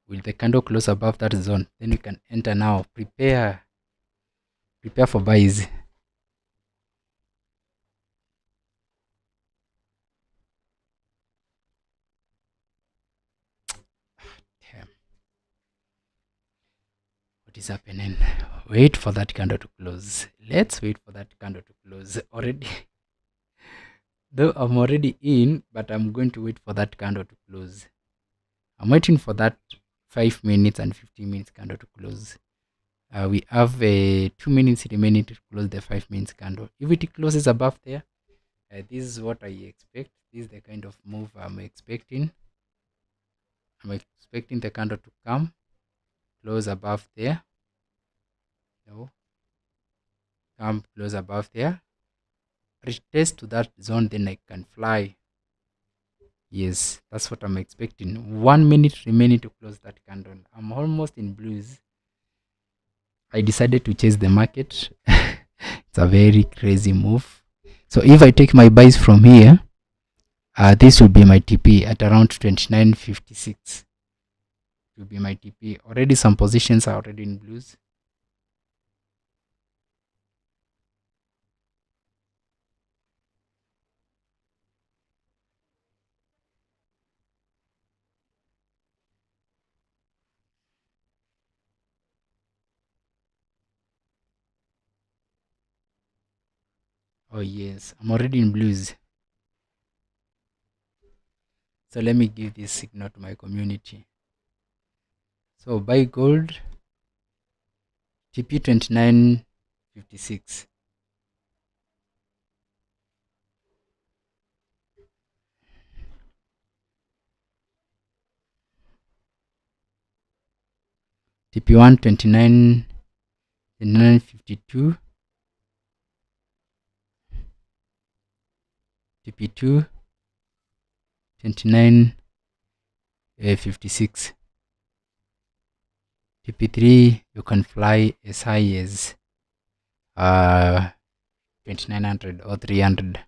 Will the candle close above that zone? Then we can enter now. Prepare for buys. Damn. What is happening? Wait for that candle to close. Let's wait for that candle to close already. Though I'm already in, but I'm going to wait for that candle to close. I'm waiting for that 5 minutes and 15 minutes candle to close. We have 2 minutes remaining to close the 5 minutes candle. If it closes above there, this is what I expect. This is the kind of move I'm expecting. I'm expecting the candle to come close above there. No, come close above there. Retest to that zone, then I can fly. Yes, that's what I'm expecting. 1 minute remaining to close that candle. I'm almost in blues. I decided to chase the market. It's a very crazy move. So if I take my buys from here, this will be my TP at around 29.56. Will be my TP. Already some positions are already in blues. Oh yes, I'm already in blues. So let me give this signal to my community. So buy gold, TP 29.56. TP1 29.52. TP2 29.56. TP3 you can fly as high as 2900 or 300.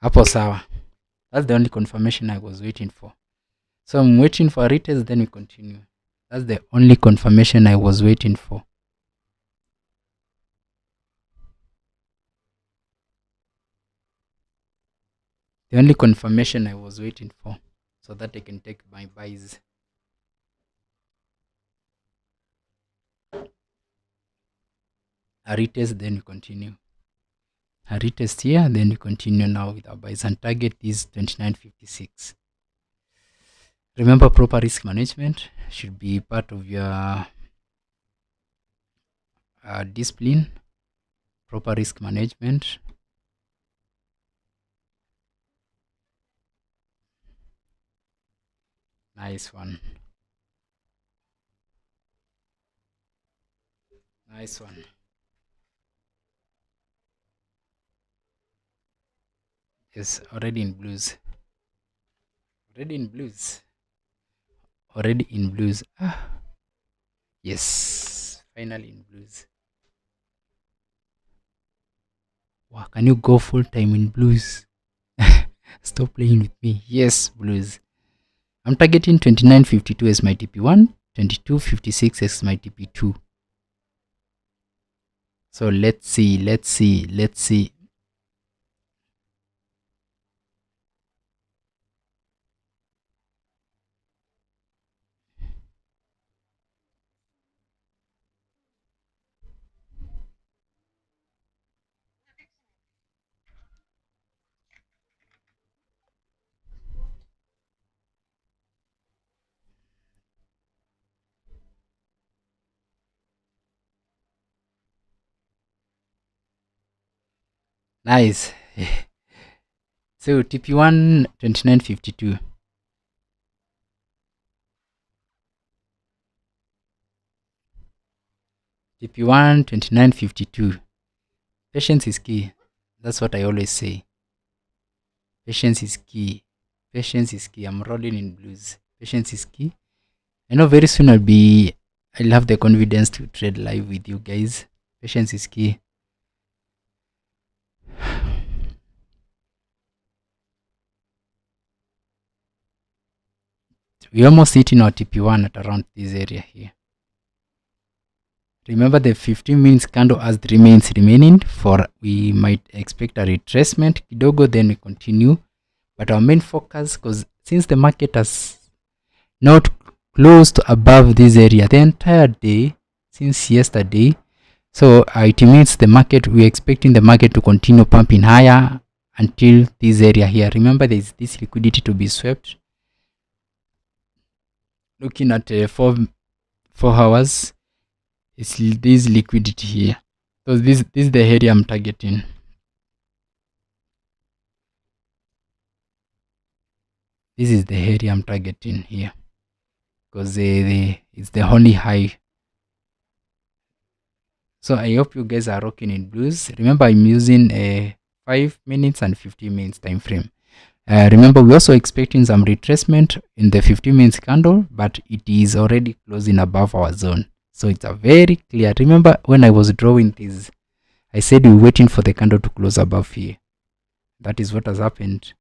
Hapo sawa. That's the only confirmation I was waiting for. So I'm waiting for a retest, then we continue. That's the only confirmation I was waiting for. The only confirmation I was waiting for, so that I can take my buys. A retest, then we continue. A retest here, then we continue now with our buys, and target is 29.56. Remember, proper risk management should be part of your discipline. Proper risk management. Nice one. Nice one. Yes, already in blues. Already in blues. Already in blues. Ah, yes. Finally in blues. Wow, can you go full time in blues? Stop playing with me. Yes, blues. I'm targeting 29.52 as my TP1, 22.56 as my TP2. So let's see. Nice. So TP1 29.52. TP1 29.52. Patience is key. That's what I always say. Patience is key. Patience is key. I'm rolling in blues. Patience is key. I know very soon I'll have the confidence to trade live with you guys. Patience is key. We almost hitting our TP1 at around this area here. Remember the 15 minutes candle as 3 minutes remaining for we might expect a retracement kidogo, then we continue. But our main focus, because since the market has not closed above this area the entire day since yesterday, so it means the market, we're expecting the market to continue pumping higher until this area here. Remember, there's this liquidity to be swept. Looking at 4 hours, it's this liquidity here. So this is the area I'm targeting. This is the area I'm targeting here, because it's the only high. So I hope you guys are rocking in blues. Remember, I'm using a 5 minutes and 15 minutes time frame. Remember, we're also expecting some retracement in the 15 minutes candle, but it is already closing above our zone. So it's a very clear. Remember, when I was drawing this, I said we're waiting for the candle to close above here. That is what has happened.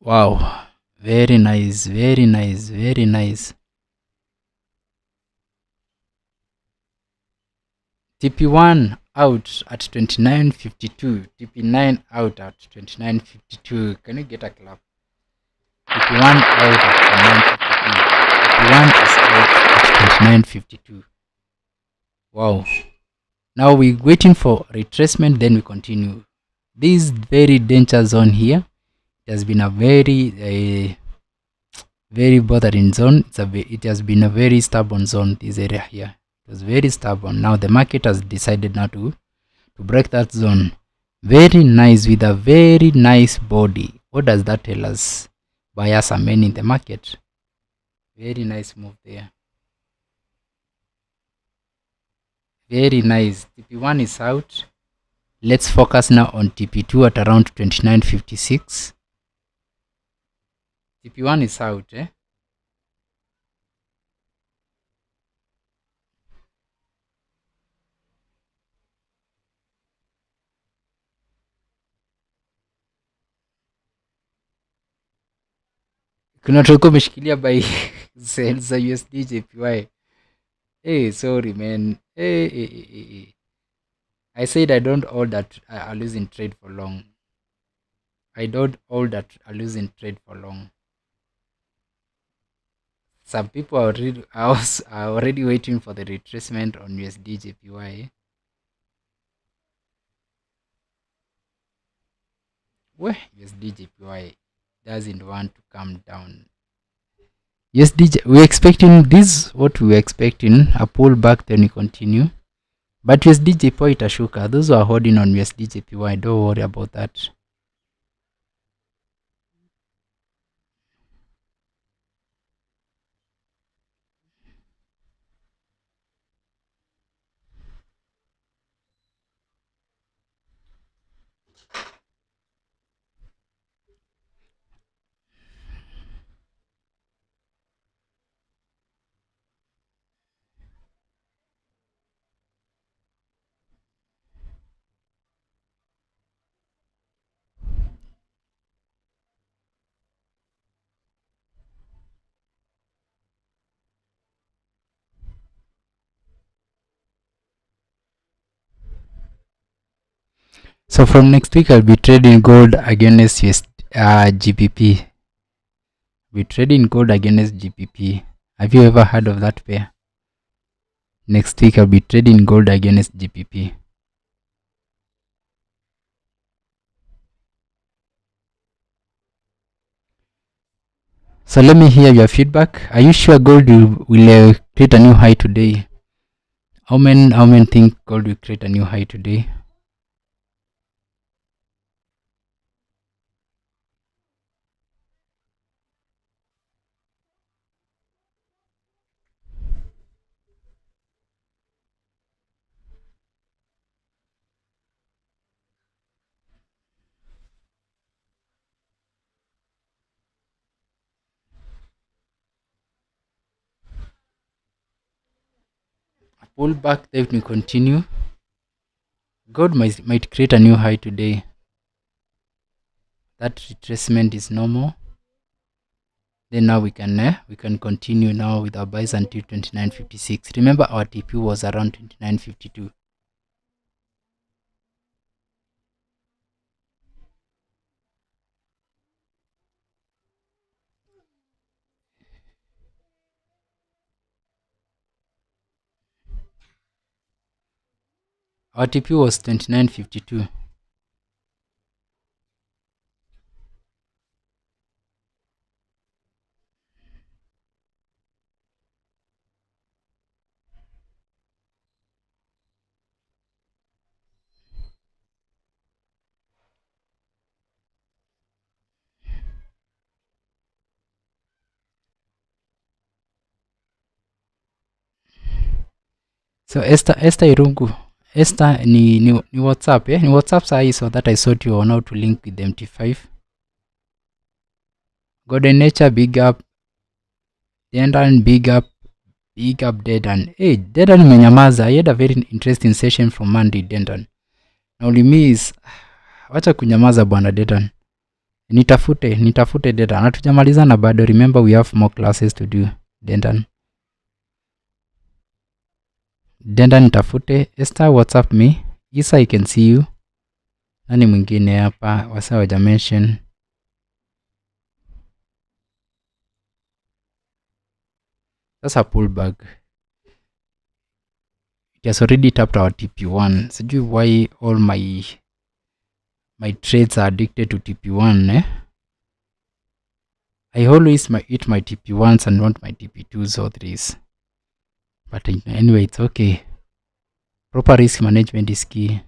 Wow, very nice, very nice, very nice. TP1 out at 29.52, TP9 out at 29.52. Can you get a clap? TP1 out at 29.52. TP1 is out at 29.52. Wow. Now we're waiting for retracement, then we continue. This very danger zone here, it has been a very bothering zone. It has been a very stubborn zone, this area here. It was very stubborn. Now the market has decided now to break that zone. Very nice, with a very nice body. What does that tell us? Buyers are many in the market. Very nice move there. Very nice. TP1 is out. Let's focus now on TP2 at around 29.56. TP1 is out, eh? Kuna tulikuwa umeshikilia by sell za USD JPY. Hey, sorry man. Hey. I said I don't hold that I losing trade for long. I don't hold that I losing trade for long. some people are already waiting for the retracement on USD JPY. Where USD JPY doesn't want to come down. We're expecting this, what we were expecting, a pullback, then we continue. But USD JPY itashuka. Those who are holding on USD JPY, don't worry about that. So from next week, I'll be trading gold against GBP. We're trading gold against GBP. Have you ever heard of that pair? Next week, I'll be trading gold against GBP. So let me hear your feedback. Are you sure gold will create a new high today? How many think gold will create a new high today? A pullback, then we continue. Gold might create a new high today. That retracement is normal. Then now we can continue now with our buys until 29.56. Remember our TP was around 29.52. Our TP was 29.52. So Esther Irungu, Esther ni WhatsApp, ni WhatsApp sahi, so that I sort you on how to link with the MT5. Golden Nature, big up. Dendan, big up Dedan. Hey, Dedan menyamaza. I had a very interesting session from Monday, Dendan. Na ulimiss, wacha kunyamaza bwana Dedan. Nitafute Dedan. Hatujamalizana bado. Remember we have more classes to do, Dendan. Dendan nitafute. Esther, WhatsApp me. Isa, I can see you. Nani mwingine hapa? Wasa waja mention. That's a pullback. It has already tapped our TP1. Sijui why all my trades are addicted to TP1, I always hit my TP1s and not my TP2s or 3s. But anyway, it's okay. Proper risk management is key.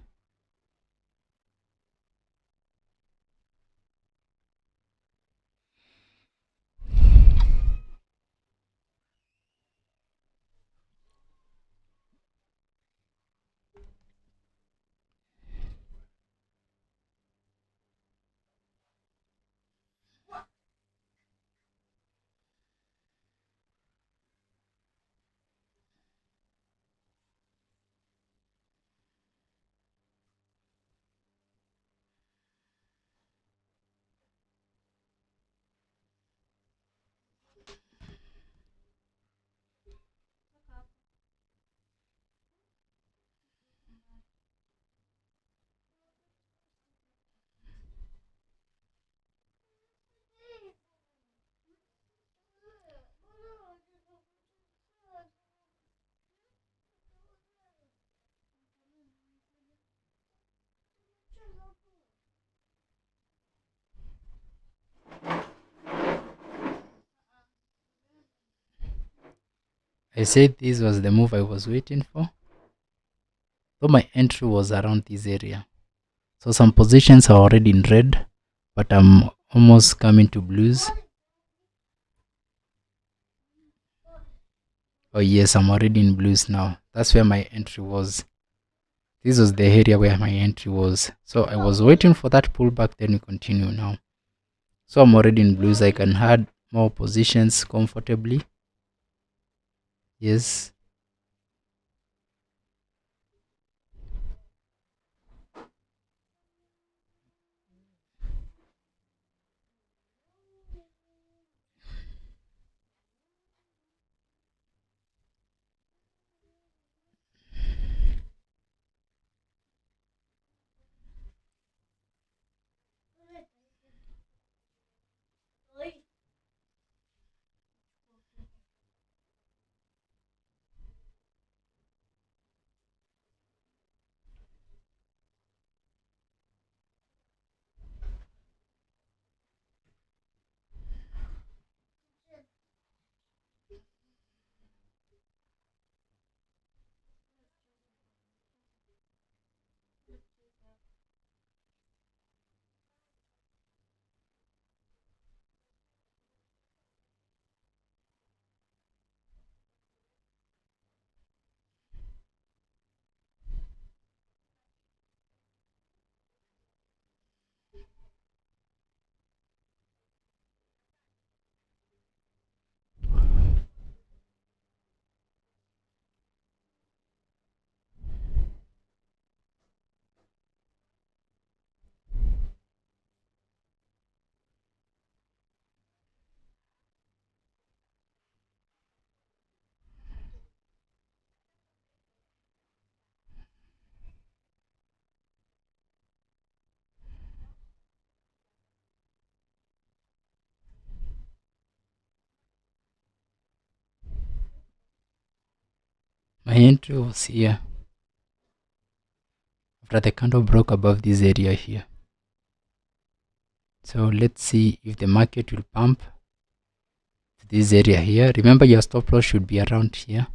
I said this was the move I was waiting for. So my entry was around this area. So some positions are already in red, but I'm almost coming to blues. Oh yes, I'm already in blues now. That's where my entry was. This was the area where my entry was. So I was waiting for that pullback, then we continue now. So I'm already in blues. I can add more positions comfortably. Yes. My entry was here. After the candle broke above this area here. So let's see if the market will pump to this area here. Remember, your stop loss should be around here.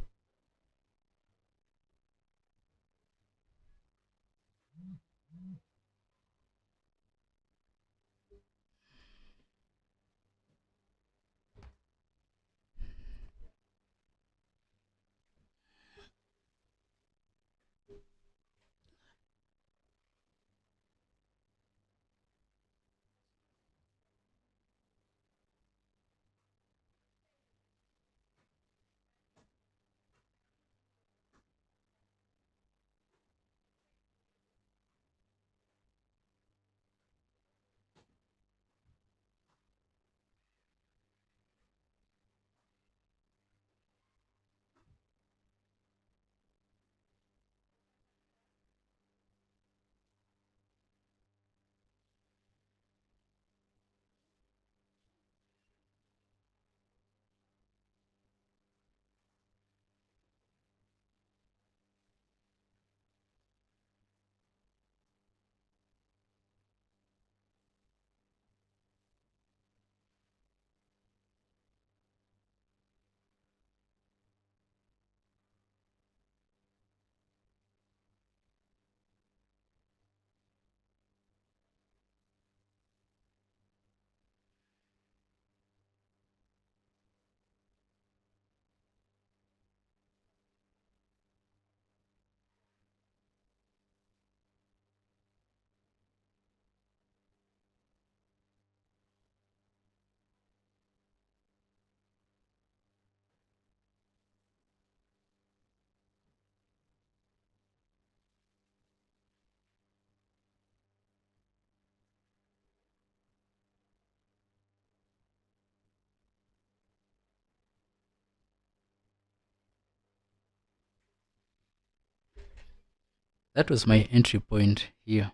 That was my entry point here.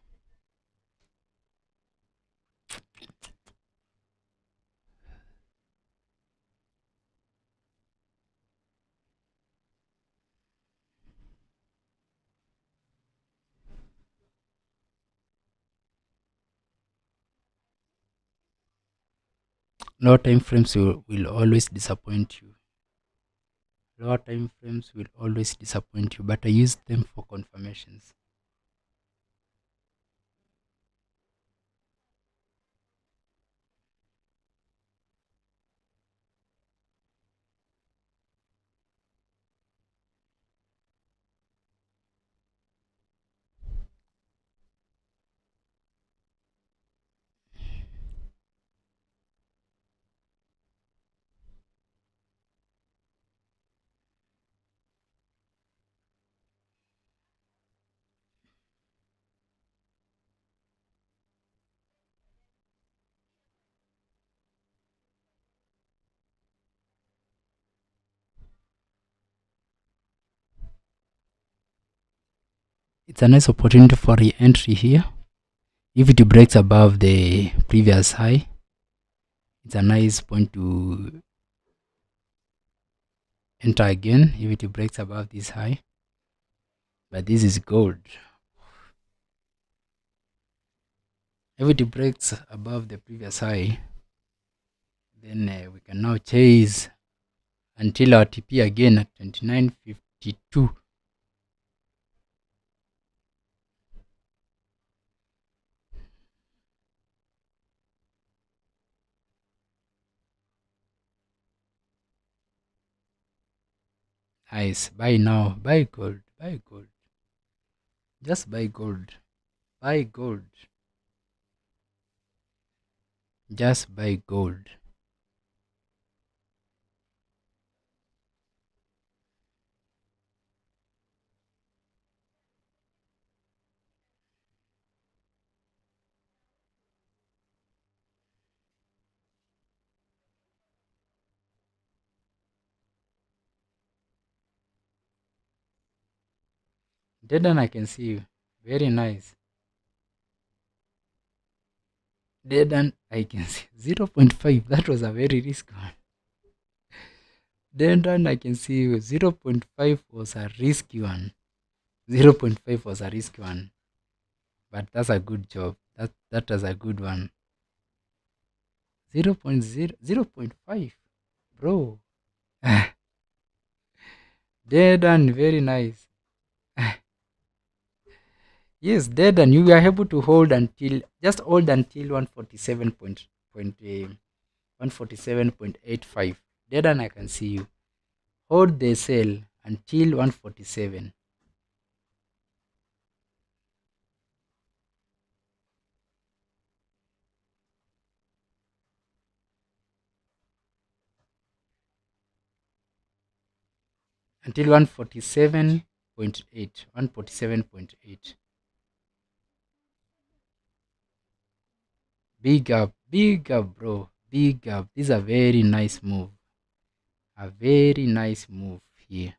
Low time frames will always disappoint you. Lower time frames will always disappoint you, but I use them for confirmations. It's a nice opportunity for re-entry here. If it breaks above the previous high, it's a nice point to enter again if it breaks above this high. But this is gold. If it breaks above the previous high, then we can now chase until our TP again at 29.52. Nice. Buy now. Buy gold. Buy gold. Just buy gold. Buy gold. Just buy gold. Dedan, I can see you. Very nice. Dedan, I can see 0.5. That was a very risky one. Dedan, I can see you. 0.5 was a risky one. 0.5 was a risky one. But that's a good job. That was a good one. 0.5. Bro. Dedan, very nice. Yes, Dedan, you were able to hold until 147.85. Dedan, I can see you. Hold the sell until 147. Until 147.8. 147.8. Big up, bro. Big up. This is a very nice move. A very nice move here.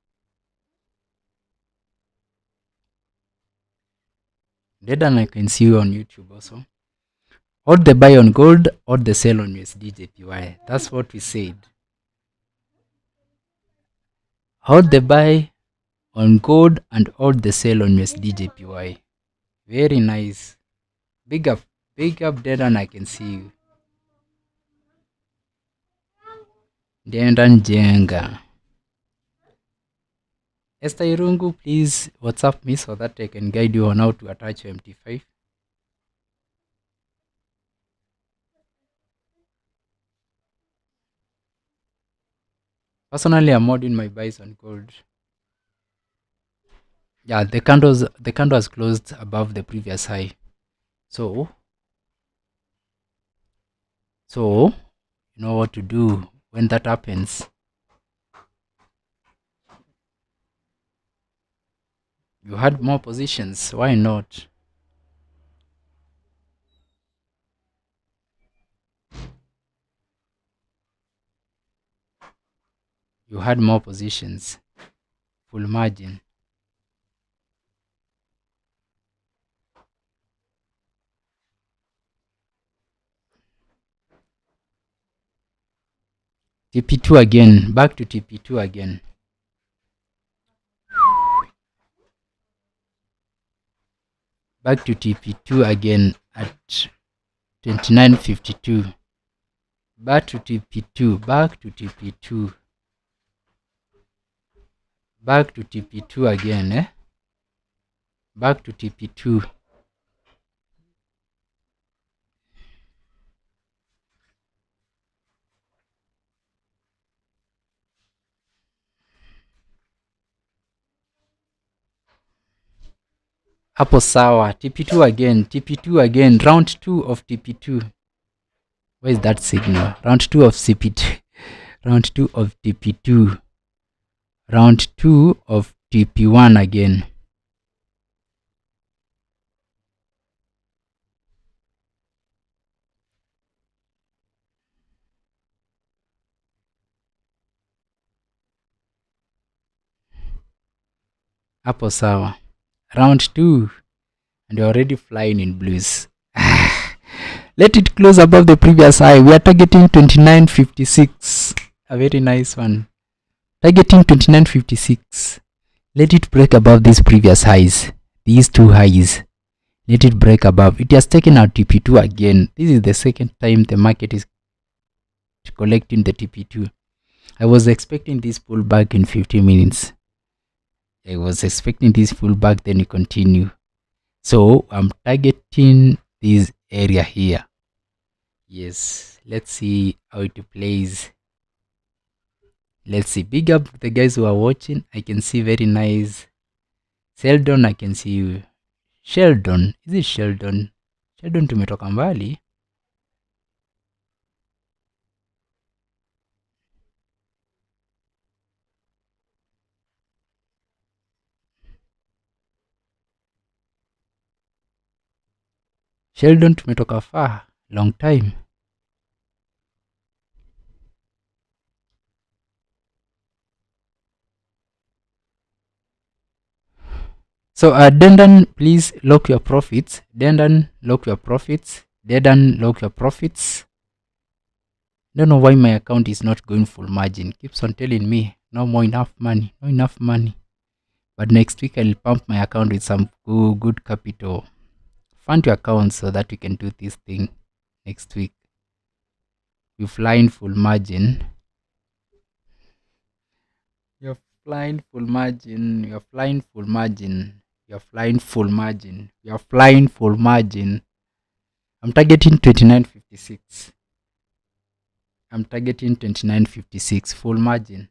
Dedan, I can see you on YouTube also. Hold the buy on gold or the sell on USD JPY. That's what we said. Hold the buy on gold and hold the sell on USD JPY. Very nice. Big up, Dedan, I can see you. Dedan Jenga. Esther Irungu, please WhatsApp me so that I can guide you on how to attach your MT5. Personally, I'm modding my buys on gold. Yeah, the candle has closed above the previous high. So you know what to do when that happens. You had more positions, why not? You had more positions, full margin. TP2 again, back to TP2 again. Back to TP2 again at 29.52. Back to TP2, back to TP2. back to TP2 again, back to TP2. Hapo sawa. TP2 again, TP2 again, round 2 of TP2. Where is that signal? Round 2 of CP2. Round 2 of TP2. Round 2 of TP1 again. Hapo sawa. Round 2. And you're already flying in blues. Let it close above the previous high. We are targeting 29.56. A very nice one. Targeting 29.56. Let it break above these previous highs. These two highs. Let it break above. It has taken out TP2 again. This is the second time the market is collecting the TP2. I was expecting this pullback in 15 minutes. I was expecting this pullback, then you continue. So I'm targeting this area here. Yes, let's see how it plays. Let's see. Big up the guys who are watching. I can see very nice. Sheldon, I can see you. Sheldon, is it Sheldon? Sheldon tumetoka mbali. Sheldon tumetoka far, long time. So Dendan, please lock your profits. Dendan, lock your profits. Dendan, lock your profits. Don't know why my account is not going full margin. Keeps on telling me no more enough money, no enough money. But next week I'll pump my account with some good capital. Fund your account so that we can do this thing next week. You fly in full margin. You're flying full margin. You're flying full margin. You're flying full margin. You're flying full margin. I'm targeting 29.56. I'm targeting 29.56 full margin.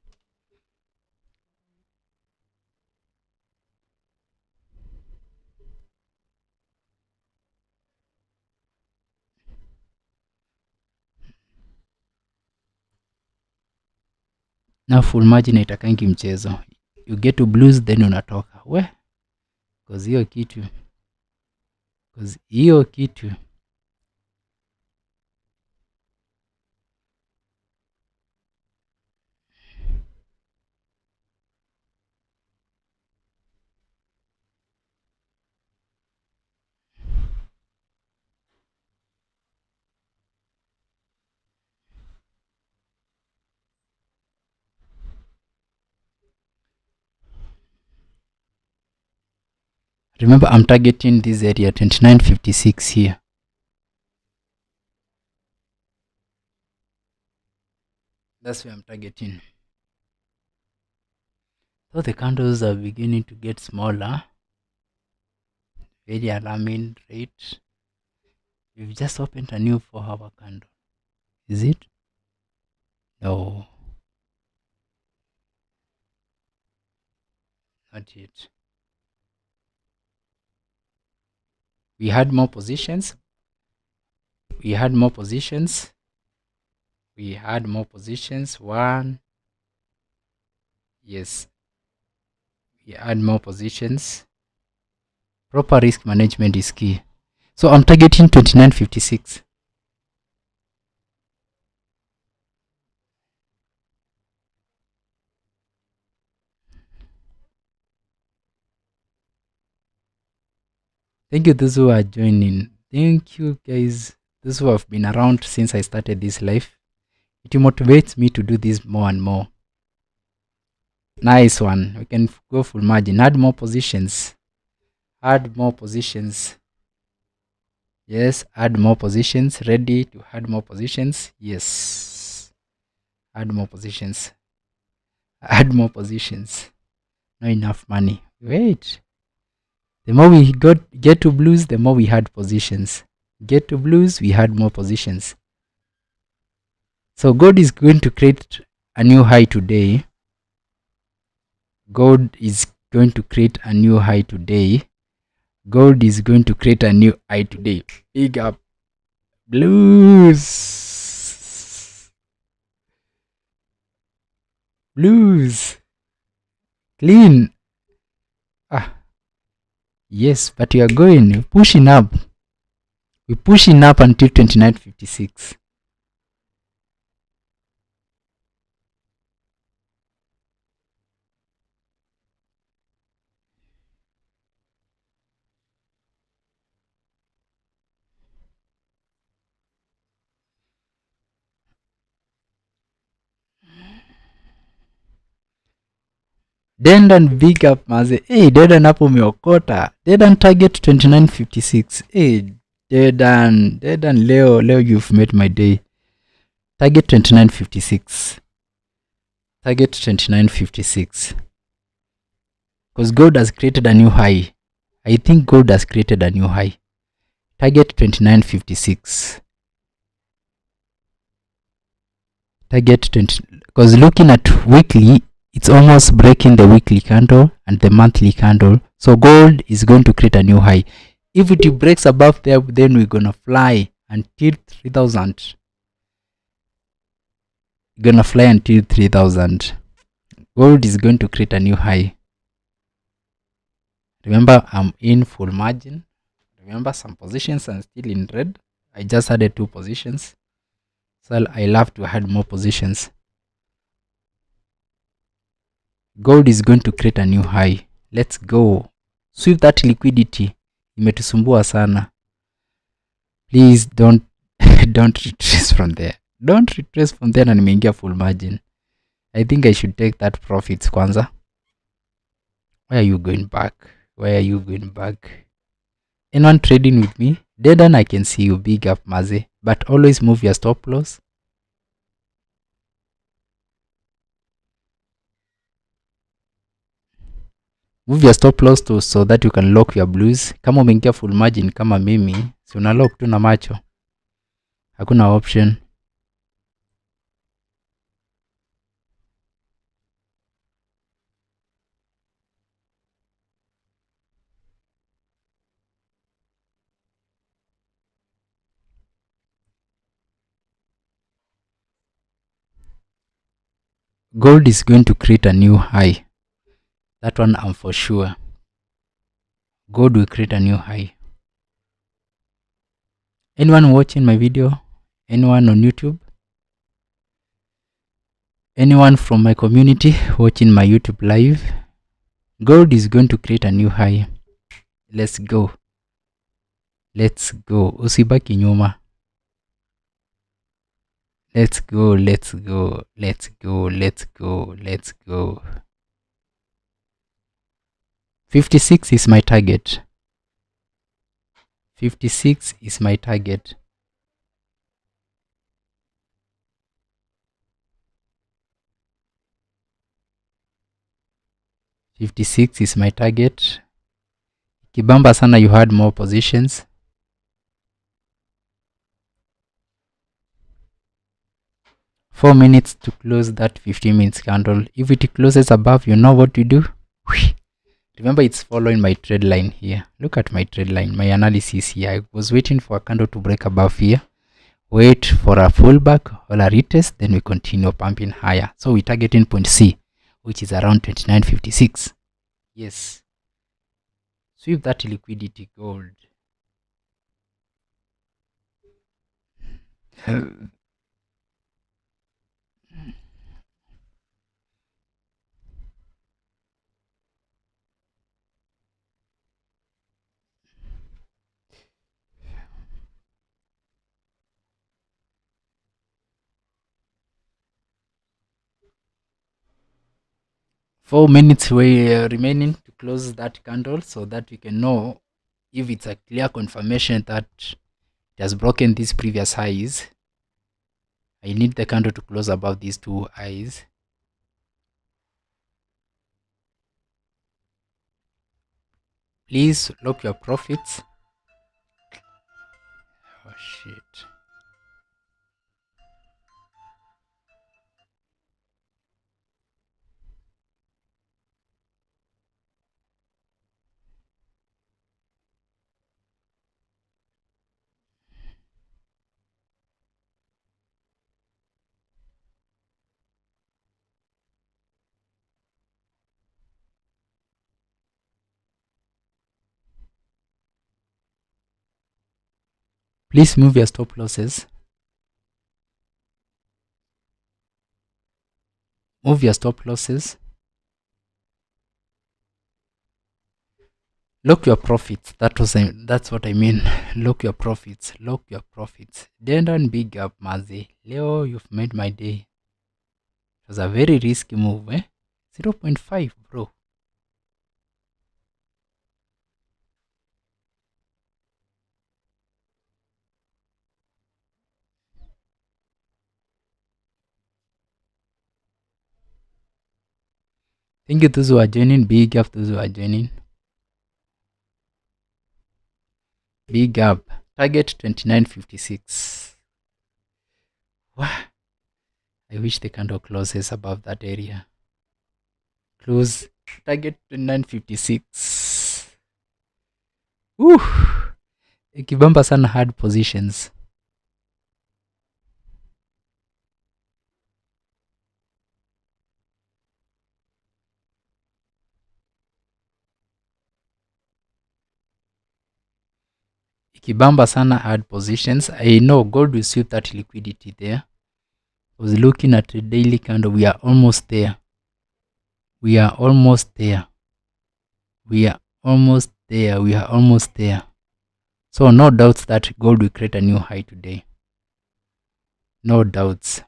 Now full margin haitakangi mchezo. You get to blues then unatoka. We? Cause hiyo kitu. Remember, I'm targeting this area 29.56 here. That's where I'm targeting. So the candles are beginning to get smaller. Very alarming rate. We've just opened a new 4-hour candle. Is it? No. Not yet. We had more positions. We had more positions. One. Yes. We had more positions. Proper risk management is key. So I'm targeting 29.56. Thank you those who are joining. Thank you guys, those who have been around since I started this life. It motivates me to do this more and more. Nice one. We can go full margin. Add more positions. Add more positions. Yes, add more positions. Ready to add more positions? Yes. Add more positions. Add more positions. not enough money. Wait. The more we get to blues, the more we had positions. Get to blues, we had more positions. So gold is going to create a new high today. Gold is going to create a new high today. Gold is going to create a new high today. Big up blues. Blues. Clean. Yes, but we are going pushing up. We're pushing up until 29.56. Dedan big up maze. Hey, Dedan hapo umeokota. Dedan target 29.56. Hey, Dedan leo you've made my day. Target 29.56. Target 29.56. Because gold has created a new high. I think gold has created a new high. Target 29.56. Target 20. Because looking at weekly, it's almost breaking the weekly candle and the monthly candle. So gold is going to create a new high. If it breaks above there, then we're gonna fly until 3,000. Gonna fly until 3,000. Gold is going to create a new high. Remember, I'm in full margin. Remember, some positions are still in red. I just added 2 positions. So I love to add more positions. Gold is going to create a new high. Let's go. Sweep that liquidity. Imetusumbua sana. Please don't retrace from there. Don't retrace from there na nimeingia full margin. I think I should take that profits kwanza. Why are you going back? Why are you going back? Anyone trading with me? Dedan, I can see you. Big up maze. But always move your stop loss. Move your stop loss to so that you can lock your blues. Kama umeingia full margin kama mimi, si una lock tu na macho. Hakuna option. Gold is going to create a new high. That one I'm for sure. Gold will create a new high. Anyone watching my video? Anyone on YouTube? Anyone from my community watching my YouTube live? Gold is going to create a new high. Let's go. Let's go. Usibaki nyuma. Let's go. Let's go. Let's go. Let's go. Let's go. 56 is my target. 56 is my target. $56 is my target. Kibamba sana, you had more positions. Four minutes to close that 15 minutes candle. If it closes above, you know what to do. Remember, it's following my trend line here. Look at my trend line, my analysis here. I was waiting for a candle to break above here. Wait for a pullback or a retest, then we continue pumping higher. So we're targeting point C, which is around 29.56. Yes. Sweep that liquidity, gold. Four minutes remaining to close that candle so that we can know if it's a clear confirmation that it has broken these previous highs. I need the candle to close above these two highs. Please lock your profits. Oh shit. Please move your stop losses. Move your stop losses. Lock your profits. That's what I mean. Lock your profits. Lock your profits. Then big up, Mazi. Leo, you've made my day. It was a very risky move, eh? 0.5, bro. Thank you those who are joining. Big up those who are joining. Big up. Target 29.56. Wow. I wish the candle closes above that area. Close. Target 29.56. Woo. Ikibamba sana hard positions. Ikibamba sana hard positions. I know gold will sweep that liquidity there. I was looking at the daily candle. We are almost there. We are almost there. We are almost there. We are almost there. So no doubts that gold will create a new high today. No doubts.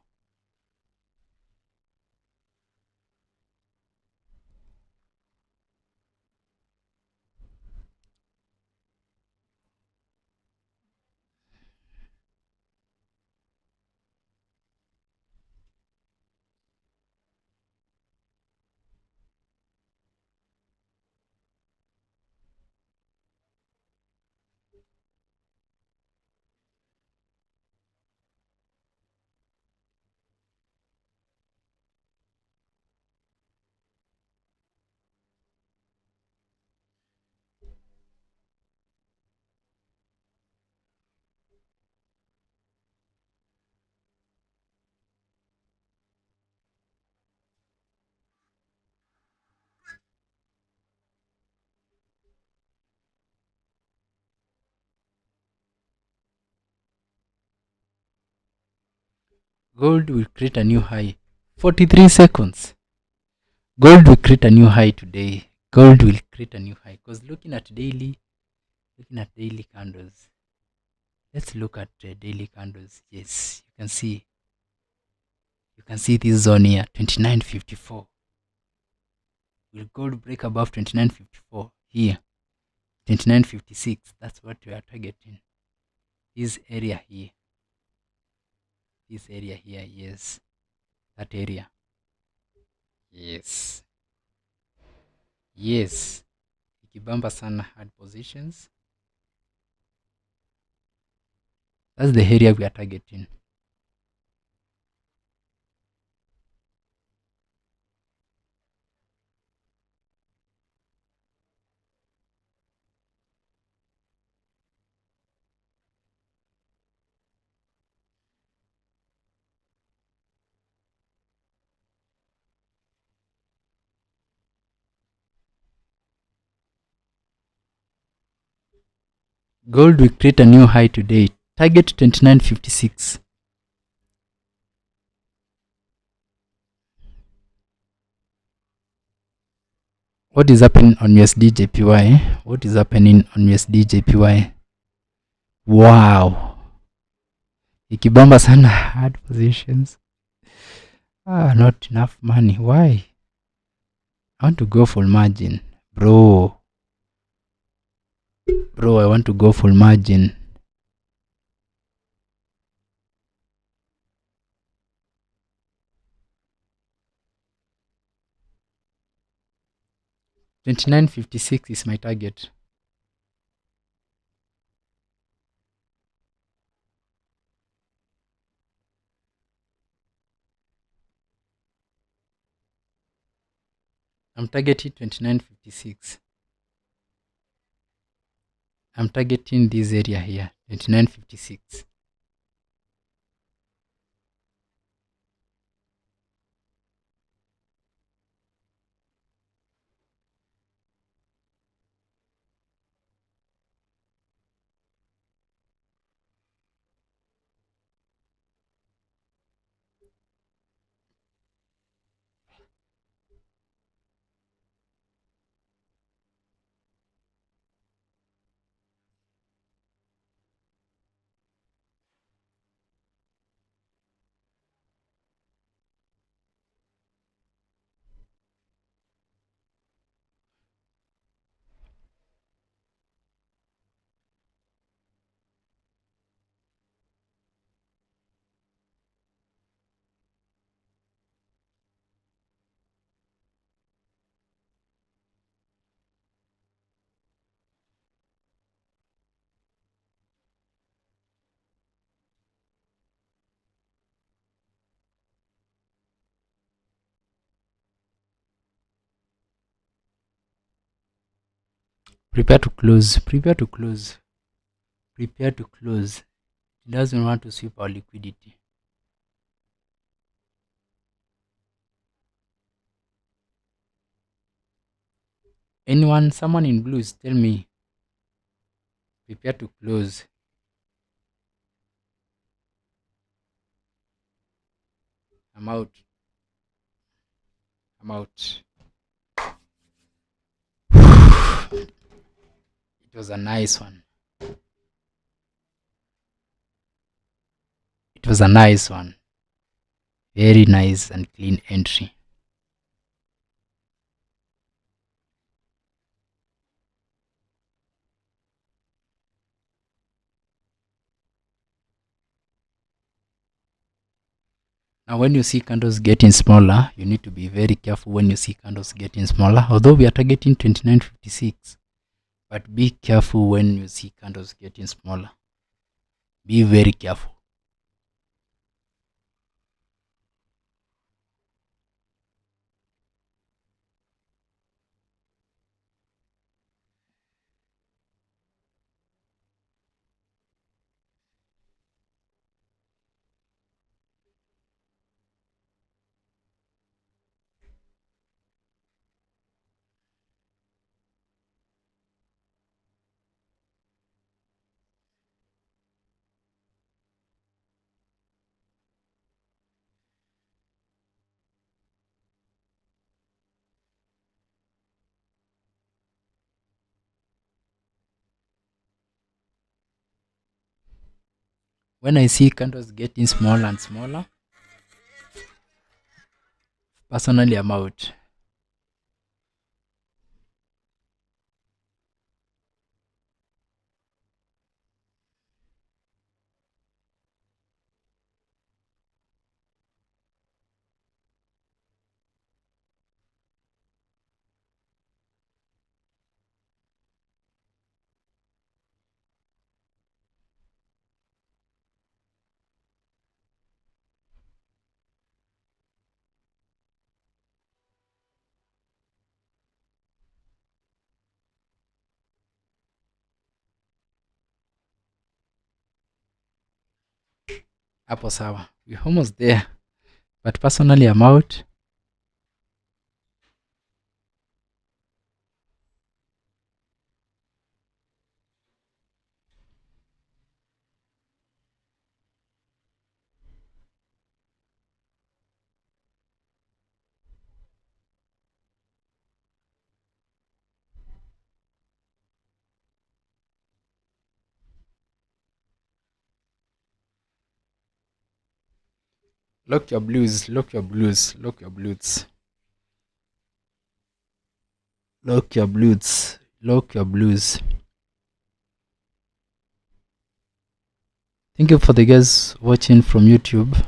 Gold will create a new high. 43 seconds. Gold will create a new high today. Gold will create a new high. Because looking at daily candles. Let's look at daily candles. Yes, you can see. You can see this zone here, 29.54. Will gold break above 29.54? Here, 29.56. That's what we are targeting. This area here. This area here, yes. That area. Yes. Yes. Ikibamba sana hard positions. That's the area we are targeting. Gold will create a new high today. Target 29.56. What is happening on USD JPY? What is happening on USD JPY? Wow. Ikibamba sana hard positions. Not enough money. Why? I want to go full margin. Bro, I want to go full margin. $29.56 is my target. I'm targeting 29.56. I'm targeting this area here, 29.56. Prepare to close. Prepare to close. Prepare to close. It doesn't want to sweep our liquidity. Someone in blues, tell me. Prepare to close. I'm out. I'm out. It was a nice one. It was a nice one. Very nice and clean entry. Now when you see candles getting smaller, you need to be very careful when you see candles getting smaller. Although we are targeting 29.56, but be careful when you see candles getting smaller. Be very careful. When I see candles getting smaller and smaller, personally I'm out. Hapo sawa. We're almost there. But personally I'm out. Lock your blues, lock your blues, lock your blues. Lock your blues, lock your blues. Thank you for the guys watching from YouTube.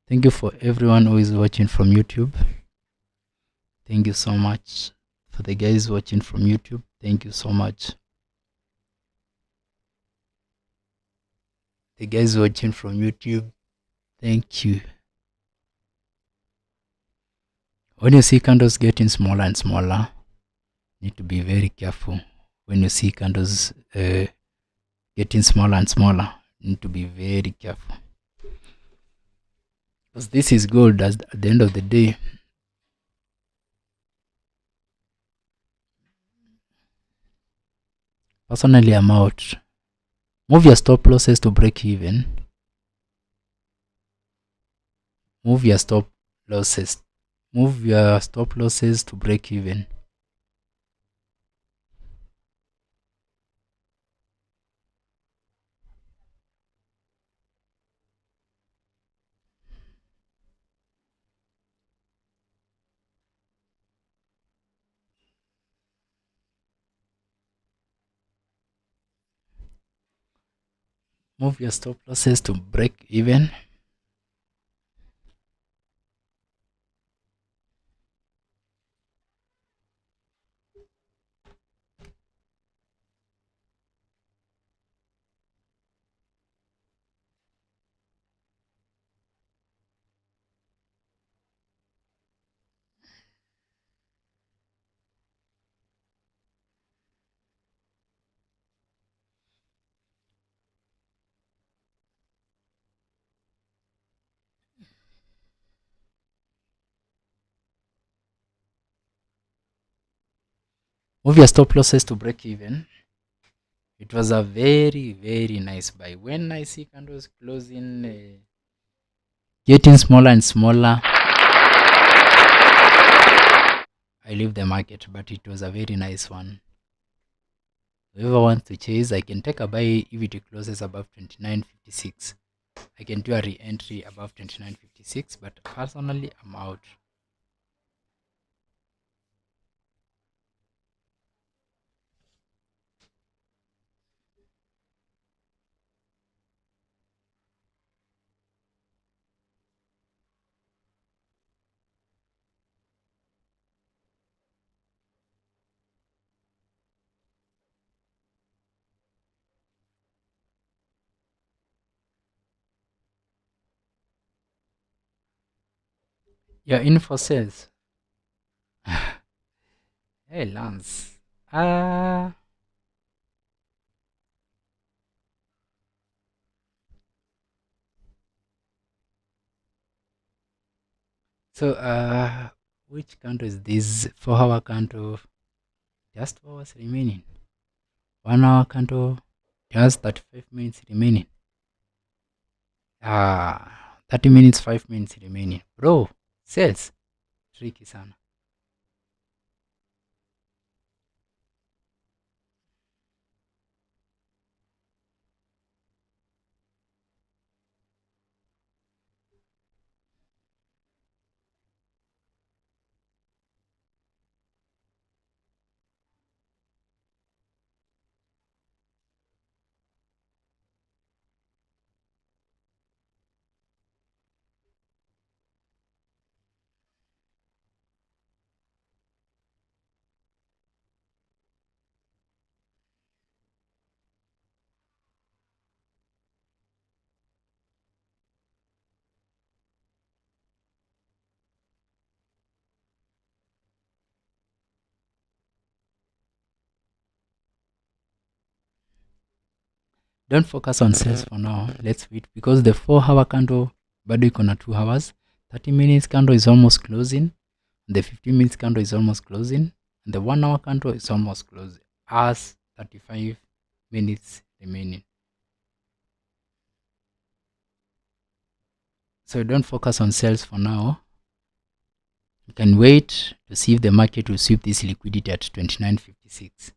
Thank you for everyone who is watching from YouTube. Thank you so much for the guys watching from YouTube. Thank you so much. The guys watching from YouTube, thank you. When you see candles getting smaller and smaller, need to be very careful. When you see candles getting smaller and smaller, need to be very careful, because this is gold at the end of the day. Personally, I'm out. Move your stop losses to break even. Move your stop losses. Move your stop losses to break even. Move your stop losses to break even. Move your stop losses to break even. It was a very nice buy. When I see candles closing getting smaller and smaller, I leave the market, but it was a very nice one. Whoever wants to chase, I can take a buy if it closes above 29.56. I can do a re-entry above 29.56, but personally, I'm out. You're in for sales. Hey, Lance. So, which candle is this? 4-hour candle, just 4 hours remaining. 1 hour candle, just 35 minutes remaining. 30 minutes, 5 minutes remaining. Bro, sales. Tricky sana. Don't focus on sales for now. Let's wait, because the 4-hour candle bado iko na 2 hours. 30 minutes candle is almost closing. The 15 minutes candle is almost closing. And the 1 hour candle is almost closing. As 35 minutes remaining. So don't focus on sales for now. You can wait to see if the market will sweep this liquidity at 29.56.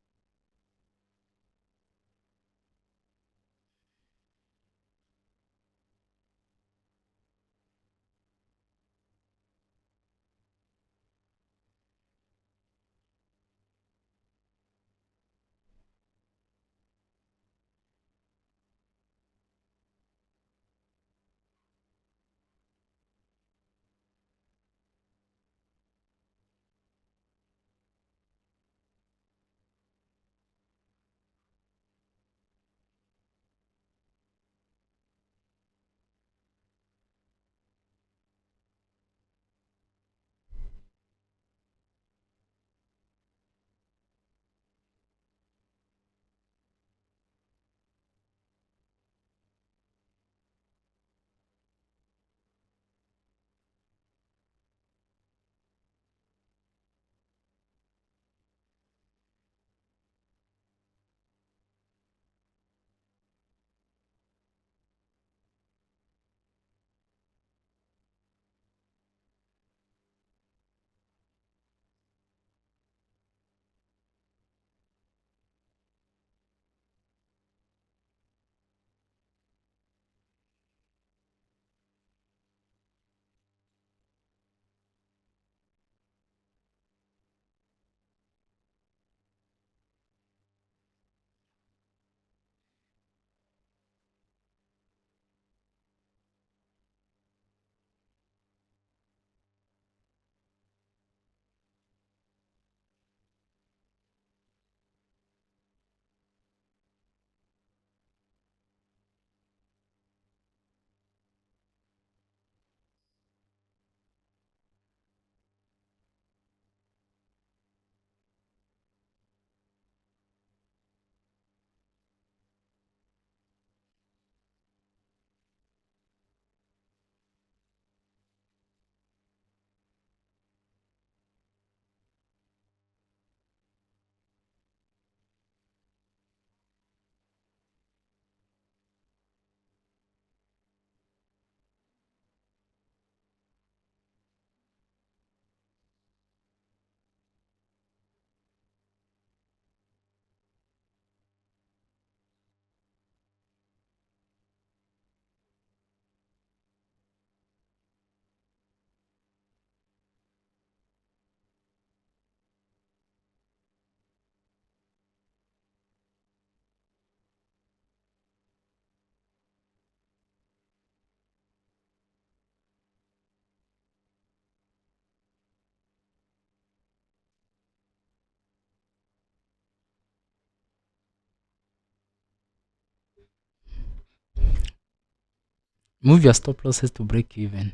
Move your stop losses to break even.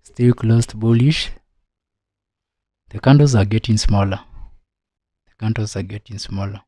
Still closed bullish. The candles are getting smaller. The candles are getting smaller.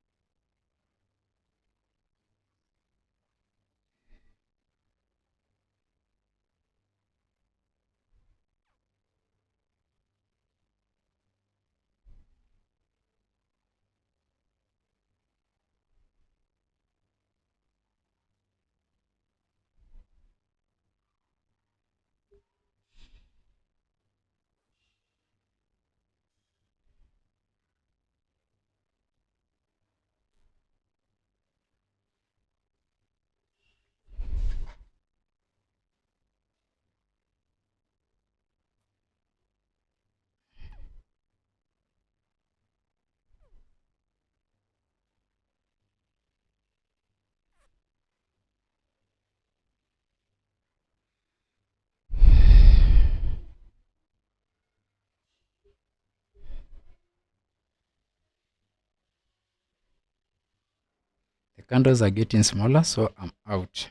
The candles are getting smaller, so I'm out.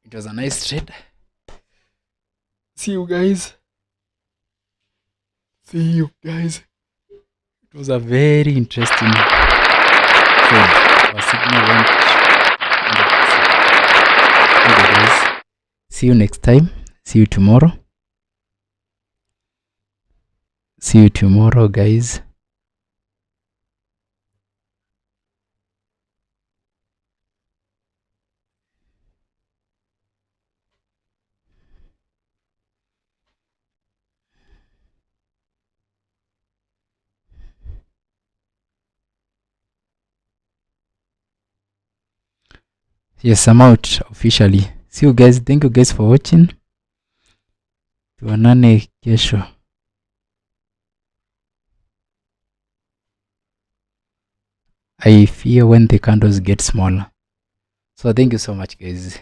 It was a nice trade. See you guys. See you guys. It was a very interesting trade. Our signal went 100%. Okay guys. See you next time. See you tomorrow. See you tomorrow guys. Yes, I'm out officially. See you guys. Thank you guys for watching. Tuonane kesho. I fear when the candles get smaller. So thank you so much guys.